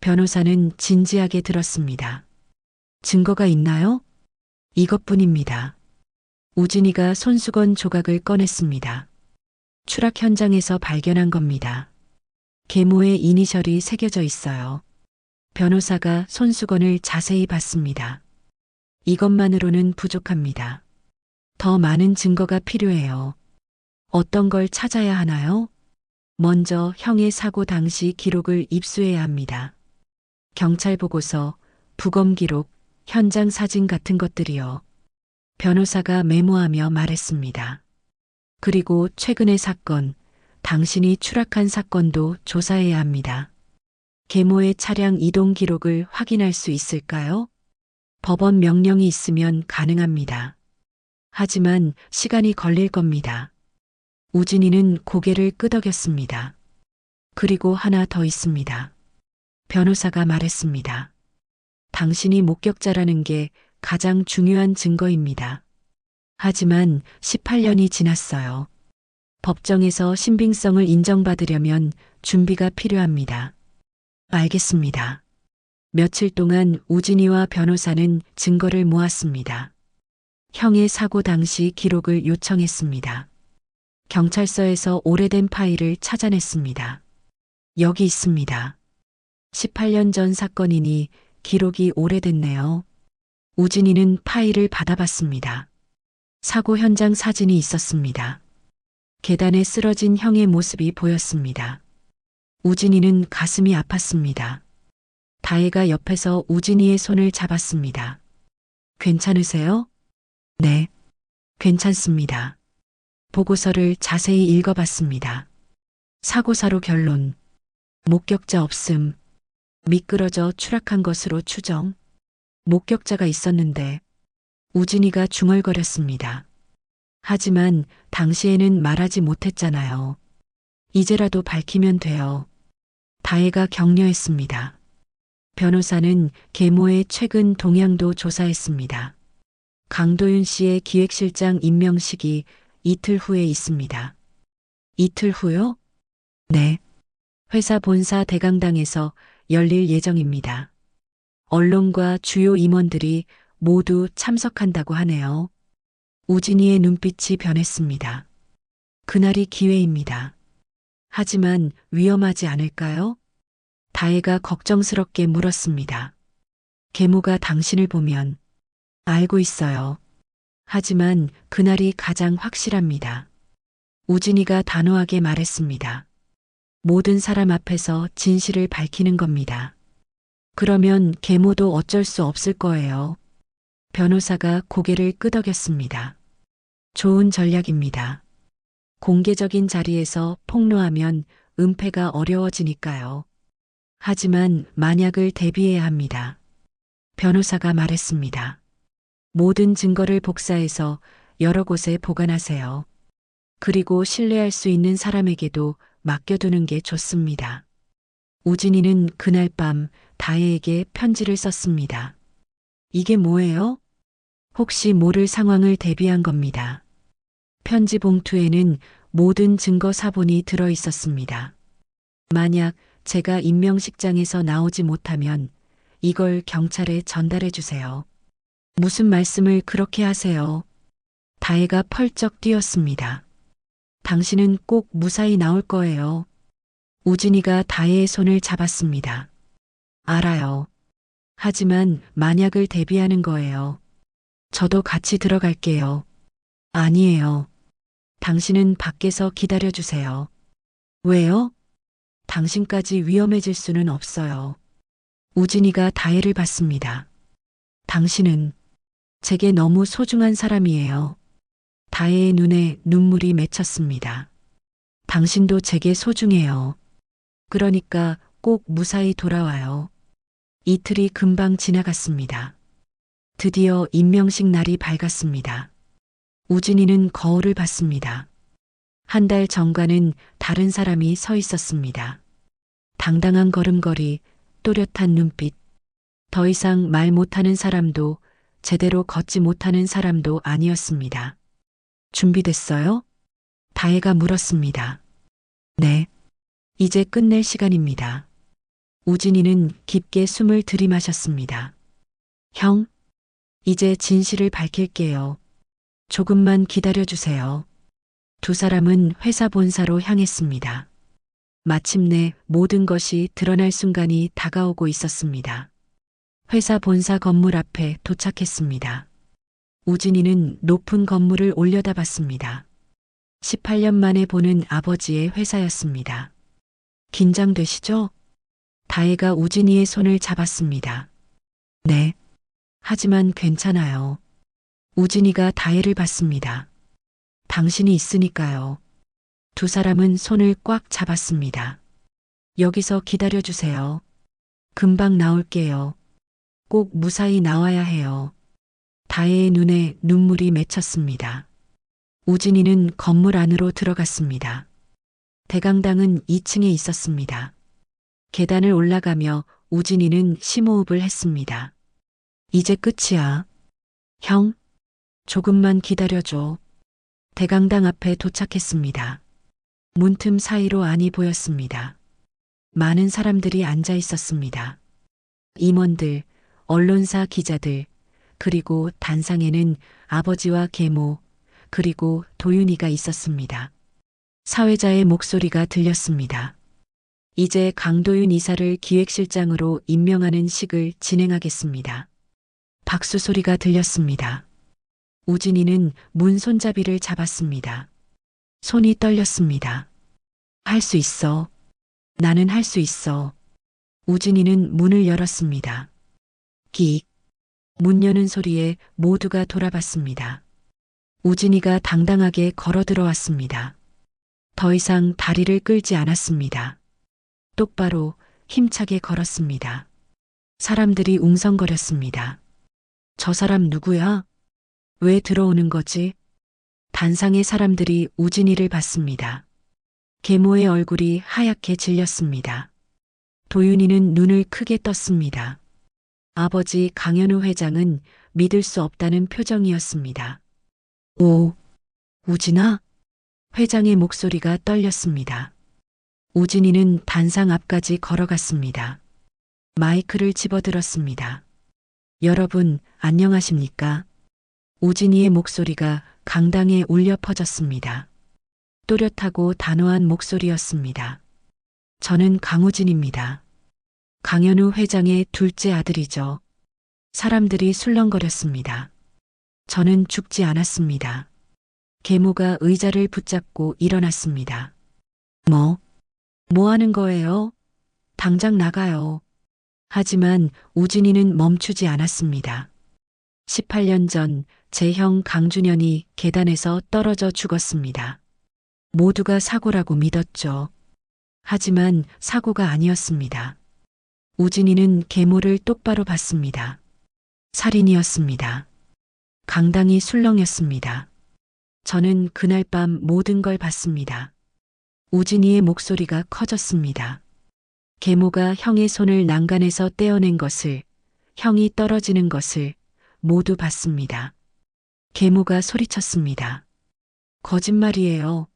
변호사는 진지하게 들었습니다. 증거가 있나요? 이것뿐입니다. 우진이가 손수건 조각을 꺼냈습니다. 추락 현장에서 발견한 겁니다. 계모의 이니셜이 새겨져 있어요. 변호사가 손수건을 자세히 봤습니다. 이것만으로는 부족합니다. 더 많은 증거가 필요해요. 어떤 걸 찾아야 하나요? 먼저 형의 사고 당시 기록을 입수해야 합니다. 경찰 보고서, 부검 기록, 현장 사진 같은 것들이요. 변호사가 메모하며 말했습니다. 그리고 최근의 사건, 당신이 추락한 사건도 조사해야 합니다. 계모의 차량 이동 기록을 확인할 수 있을까요? 법원 명령이 있으면 가능합니다. 하지만 시간이 걸릴 겁니다. 우진이는 고개를 끄덕였습니다. 그리고 하나 더 있습니다. 변호사가 말했습니다. 당신이 목격자라는 게 가장 중요한 증거입니다. 하지만 18년이 지났어요. 법정에서 신빙성을 인정받으려면 준비가 필요합니다. 알겠습니다. 며칠 동안 우진이와 변호사는 증거를 모았습니다. 형의 사고 당시 기록을 요청했습니다. 경찰서에서 오래된 파일을 찾아냈습니다. 여기 있습니다. 18년 전 사건이니 기록이 오래됐네요. 우진이는 파일을 받아봤습니다. 사고 현장 사진이 있었습니다. 계단에 쓰러진 형의 모습이 보였습니다. 우진이는 가슴이 아팠습니다. 다혜가 옆에서 우진이의 손을 잡았습니다. 괜찮으세요? 네, 괜찮습니다. 보고서를 자세히 읽어봤습니다. 사고사로 결론. 목격자 없음. 미끄러져 추락한 것으로 추정. 목격자가 있었는데 우진이가 중얼거렸습니다. 하지만 당시에는 말하지 못했잖아요. 이제라도 밝히면 돼요. 다혜가 격려했습니다. 변호사는 계모의 최근 동향도 조사했습니다. 강도윤 씨의 기획실장 임명식이 이틀 후에 있습니다. 이틀 후요? 네. 회사 본사 대강당에서 열릴 예정입니다. 언론과 주요 임원들이 모두 참석한다고 하네요. 우진이의 눈빛이 변했습니다. 그날이 기회입니다. 하지만 위험하지 않을까요? 다혜가 걱정스럽게 물었습니다. 계모가 당신을 보면 알고 있어요. 하지만 그날이 가장 확실합니다. 우진이가 단호하게 말했습니다. 모든 사람 앞에서 진실을 밝히는 겁니다. 그러면 계모도 어쩔 수 없을 거예요. 변호사가 고개를 끄덕였습니다. 좋은 전략입니다. 공개적인 자리에서 폭로하면 은폐가 어려워지니까요. 하지만 만약을 대비해야 합니다. 변호사가 말했습니다. 모든 증거를 복사해서 여러 곳에 보관하세요. 그리고 신뢰할 수 있는 사람에게도 맡겨두는 게 좋습니다. 우진이는 그날 밤 다혜에게 편지를 썼습니다. 이게 뭐예요? 혹시 모를 상황을 대비한 겁니다. 편지 봉투에는 모든 증거 사본이 들어 있었습니다. 만약 제가 임명식장에서 나오지 못하면 이걸 경찰에 전달해 주세요. 무슨 말씀을 그렇게 하세요? 다혜가 펄쩍 뛰었습니다. 당신은 꼭 무사히 나올 거예요. 우진이가 다혜의 손을 잡았습니다. 알아요. 하지만 만약을 대비하는 거예요. 저도 같이 들어갈게요. 아니에요. 당신은 밖에서 기다려주세요. 왜요? 당신까지 위험해질 수는 없어요. 우진이가 다혜를 봤습니다. 당신은 제게 너무 소중한 사람이에요. 다혜의 눈에 눈물이 맺혔습니다. 당신도 제게 소중해요. 그러니까 꼭 무사히 돌아와요. 이틀이 금방 지나갔습니다. 드디어 임명식 날이 밝았습니다. 우진이는 거울을 봤습니다. 한 달 전과는 다른 사람이 서 있었습니다. 당당한 걸음걸이, 또렷한 눈빛. 더 이상 말 못하는 사람도 제대로 걷지 못하는 사람도 아니었습니다. 준비됐어요? 다혜가 물었습니다. 네. 이제 끝낼 시간입니다. 우진이는 깊게 숨을 들이마셨습니다. 형, 이제 진실을 밝힐게요. 조금만 기다려주세요. 두 사람은 회사 본사로 향했습니다. 마침내 모든 것이 드러날 순간이 다가오고 있었습니다. 회사 본사 건물 앞에 도착했습니다. 우진이는 높은 건물을 올려다봤습니다. 18년 만에 보는 아버지의 회사였습니다. 긴장되시죠? 다혜가 우진이의 손을 잡았습니다. 네. 하지만 괜찮아요. 우진이가 다혜를 봤습니다. 당신이 있으니까요. 두 사람은 손을 꽉 잡았습니다. 여기서 기다려주세요. 금방 나올게요. 꼭 무사히 나와야 해요. 다혜의 눈에 눈물이 맺혔습니다. 우진이는 건물 안으로 들어갔습니다. 대강당은 2층에 있었습니다. 계단을 올라가며 우진이는 심호흡을 했습니다. 이제 끝이야. 형, 조금만 기다려줘. 대강당 앞에 도착했습니다. 문틈 사이로 안이 보였습니다. 많은 사람들이 앉아 있었습니다. 임원들, 언론사 기자들, 그리고 단상에는 아버지와 계모, 그리고 도윤이가 있었습니다. 사회자의 목소리가 들렸습니다. 이제 강도윤 이사를 기획실장으로 임명하는 식을 진행하겠습니다. 박수 소리가 들렸습니다. 우진이는 문 손잡이를 잡았습니다. 손이 떨렸습니다. 할 수 있어. 나는 할 수 있어. 우진이는 문을 열었습니다. 끽. 문 여는 소리에 모두가 돌아봤습니다. 우진이가 당당하게 걸어 들어왔습니다. 더 이상 다리를 끌지 않았습니다. 똑바로 힘차게 걸었습니다. 사람들이 웅성거렸습니다. 저 사람 누구야? 왜 들어오는 거지? 단상의 사람들이 우진이를 봤습니다. 계모의 얼굴이 하얗게 질렸습니다. 도윤이는 눈을 크게 떴습니다. 아버지 강현우 회장은 믿을 수 없다는 표정이었습니다. 오, 우진아? 회장의 목소리가 떨렸습니다. 우진이는 단상 앞까지 걸어갔습니다. 마이크를 집어들었습니다. 여러분, 안녕하십니까? 우진이의 목소리가 강당에 울려 퍼졌습니다. 또렷하고 단호한 목소리였습니다. 저는 강우진입니다. 강현우 회장의 둘째 아들이죠. 사람들이 술렁거렸습니다. 저는 죽지 않았습니다. 계모가 의자를 붙잡고 일어났습니다. 뭐 하는 거예요? 당장 나가요. 하지만 우진이는 멈추지 않았습니다. 18년 전 제 형 강준현이 계단에서 떨어져 죽었습니다. 모두가 사고라고 믿었죠. 하지만 사고가 아니었습니다. 우진이는 계모를 똑바로 봤습니다. 살인이었습니다. 강당이 술렁였습니다. 저는 그날 밤 모든 걸 봤습니다. 우진이의 목소리가 커졌습니다. 계모가 형의 손을 난간에서 떼어낸 것을, 형이 떨어지는 것을 모두 봤습니다. 계모가 소리쳤습니다. 거짓말이에요.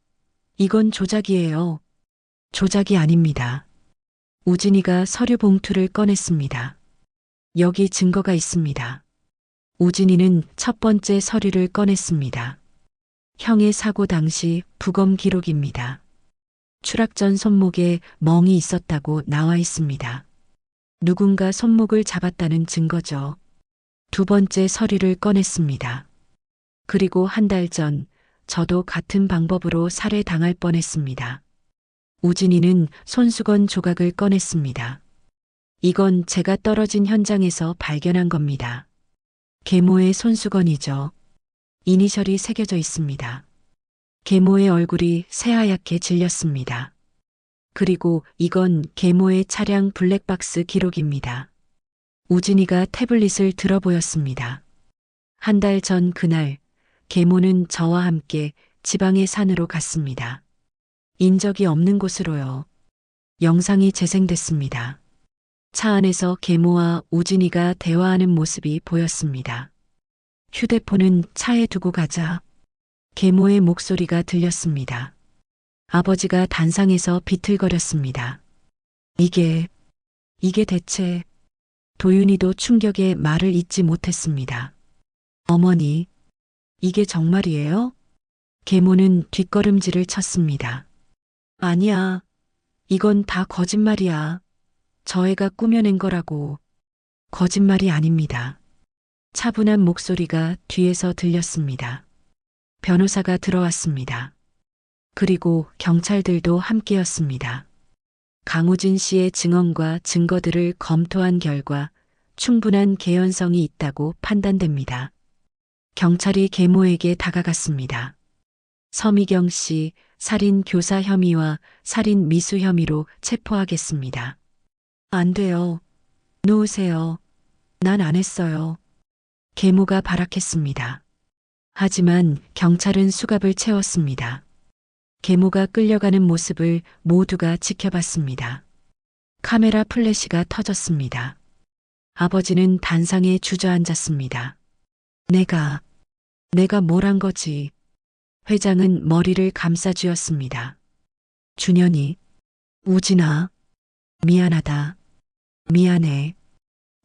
이건 조작이에요. 조작이 아닙니다. 우진이가 서류 봉투를 꺼냈습니다. 여기 증거가 있습니다. 우진이는 첫 번째 서류를 꺼냈습니다. 형의 사고 당시 부검 기록입니다. 추락 전 손목에 멍이 있었다고 나와 있습니다. 누군가 손목을 잡았다는 증거죠. 두 번째 서류를 꺼냈습니다. 그리고 한 달 전 저도 같은 방법으로 살해당할 뻔했습니다. 우진이는 손수건 조각을 꺼냈습니다. 이건 제가 떨어진 현장에서 발견한 겁니다. 계모의 손수건이죠. 이니셜이 새겨져 있습니다. 계모의 얼굴이 새하얗게 질렸습니다. 그리고 이건 계모의 차량 블랙박스 기록입니다. 우진이가 태블릿을 들어 보였습니다. 한 달 전 그날 계모는 저와 함께 지방의 산으로 갔습니다. 인적이 없는 곳으로요. 영상이 재생됐습니다. 차 안에서 계모와 우진이가 대화하는 모습이 보였습니다. 휴대폰은 차에 두고 가자. 계모의 목소리가 들렸습니다. 아버지가 단상에서 비틀거렸습니다. 이게 대체... 도윤이도 충격에 말을 잇지 못했습니다. 어머니, 이게 정말이에요? 계모는 뒷걸음질을 쳤습니다. 아니야. 이건 다 거짓말이야. 저 애가 꾸며낸 거라고. 거짓말이 아닙니다. 차분한 목소리가 뒤에서 들렸습니다. 변호사가 들어왔습니다. 그리고 경찰들도 함께였습니다. 강우진 씨의 증언과 증거들을 검토한 결과 충분한 개연성이 있다고 판단됩니다. 경찰이 계모에게 다가갔습니다. 서미경 씨 살인 교사 혐의와 살인 미수 혐의로 체포하겠습니다. 안 돼요. 놓으세요. 난 안 했어요. 계모가 발악했습니다. 하지만 경찰은 수갑을 채웠습니다. 계모가 끌려가는 모습을 모두가 지켜봤습니다. 카메라 플래시가 터졌습니다. 아버지는 단상에 주저앉았습니다. 내가 뭘 한 거지. 회장은 머리를 감싸쥐었습니다. 준현이, 우진아, 미안하다. 미안해.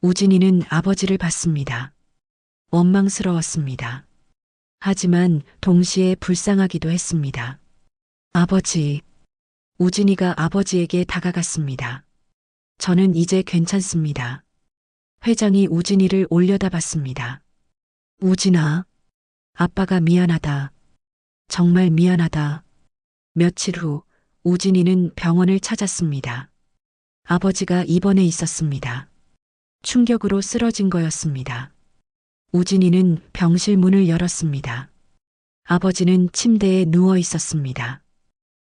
우진이는 아버지를 봤습니다. 원망스러웠습니다. 하지만 동시에 불쌍하기도 했습니다. 아버지. 우진이가 아버지에게 다가갔습니다. 저는 이제 괜찮습니다. 회장이 우진이를 올려다봤습니다. 우진아, 아빠가 미안하다. 정말 미안하다. 며칠 후 우진이는 병원을 찾았습니다. 아버지가 입원해 있었습니다. 충격으로 쓰러진 거였습니다. 우진이는 병실 문을 열었습니다. 아버지는 침대에 누워 있었습니다.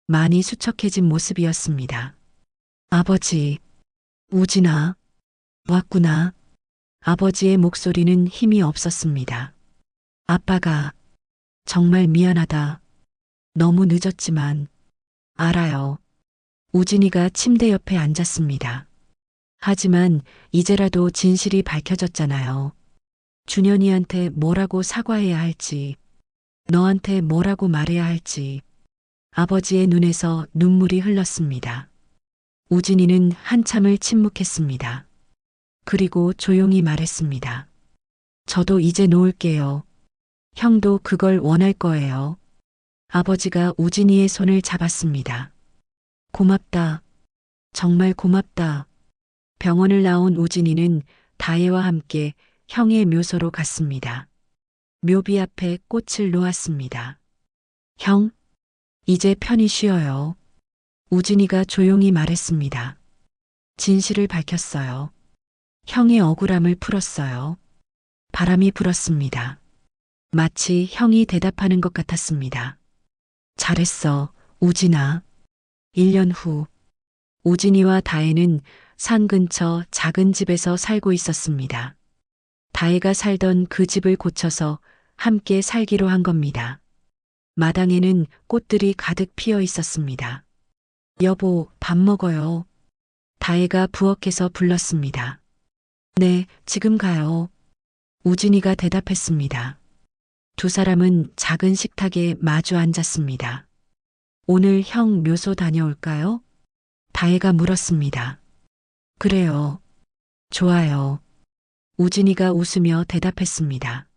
많이 수척해진 모습이었습니다. 아버지, 우진아, 왔구나. 아버지의 목소리는 힘이 없었습니다. 아빠가 정말 미안하다. 너무 늦었지만 알아요. 우진이가 침대 옆에 앉았습니다. 하지만 이제라도 진실이 밝혀졌잖아요. 준현이한테 뭐라고 사과해야 할지, 너한테 뭐라고 말해야 할지. 아버지의 눈에서 눈물이 흘렀습니다. 우진이는 한참을 침묵했습니다. 그리고 조용히 말했습니다. 저도 이제 놓을게요. 형도 그걸 원할 거예요. 아버지가 우진이의 손을 잡았습니다. 고맙다. 정말 고맙다. 병원을 나온 우진이는 다혜와 함께 형의 묘소로 갔습니다. 묘비 앞에 꽃을 놓았습니다. 형, 이제 편히 쉬어요. 우진이가 조용히 말했습니다. 진실을 밝혔어요. 형의 억울함을 풀었어요. 바람이 불었습니다. 마치 형이 대답하는 것 같았습니다. 잘했어, 우진아. 1년 후, 우진이와 다혜는 산 근처 작은 집에서 살고 있었습니다. 다혜가 살던 그 집을 고쳐서 함께 살기로 한 겁니다. 마당에는 꽃들이 가득 피어 있었습니다. 여보, 밥 먹어요. 다혜가 부엌에서 불렀습니다. 네, 지금 가요. 우진이가 대답했습니다. 두 사람은 작은 식탁에 마주 앉았습니다. 오늘 형 묘소 다녀올까요? 다혜가 물었습니다. 그래요. 좋아요. 우진이가 웃으며 대답했습니다.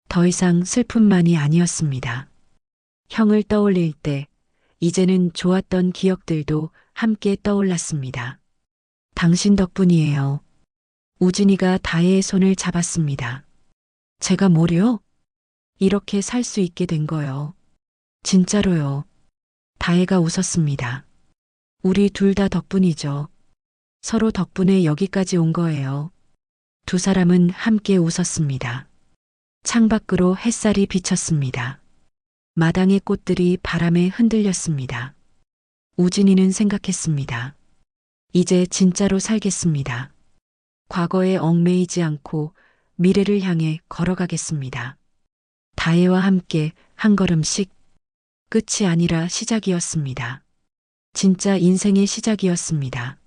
더 이상 슬픔만이 아니었습니다. 형을 떠올릴 때 이제는 좋았던 기억들도 함께 떠올랐습니다. 당신 덕분이에요. 우진이가 다혜의 손을 잡았습니다. 제가 뭐요? 이렇게 살 수 있게 된 거요. 진짜로요. 다혜가 웃었습니다. 우리 둘 다 덕분이죠. 서로 덕분에 여기까지 온 거예요. 두 사람은 함께 웃었습니다. 창밖으로 햇살이 비쳤습니다. 마당의 꽃들이 바람에 흔들렸습니다. 우진이는 생각했습니다. 이제 진짜로 살겠습니다. 과거에 얽매이지 않고 미래를 향해 걸어가겠습니다. 다혜와 함께 한 걸음씩. 끝이 아니라 시작이었습니다. 진짜 인생의 시작이었습니다.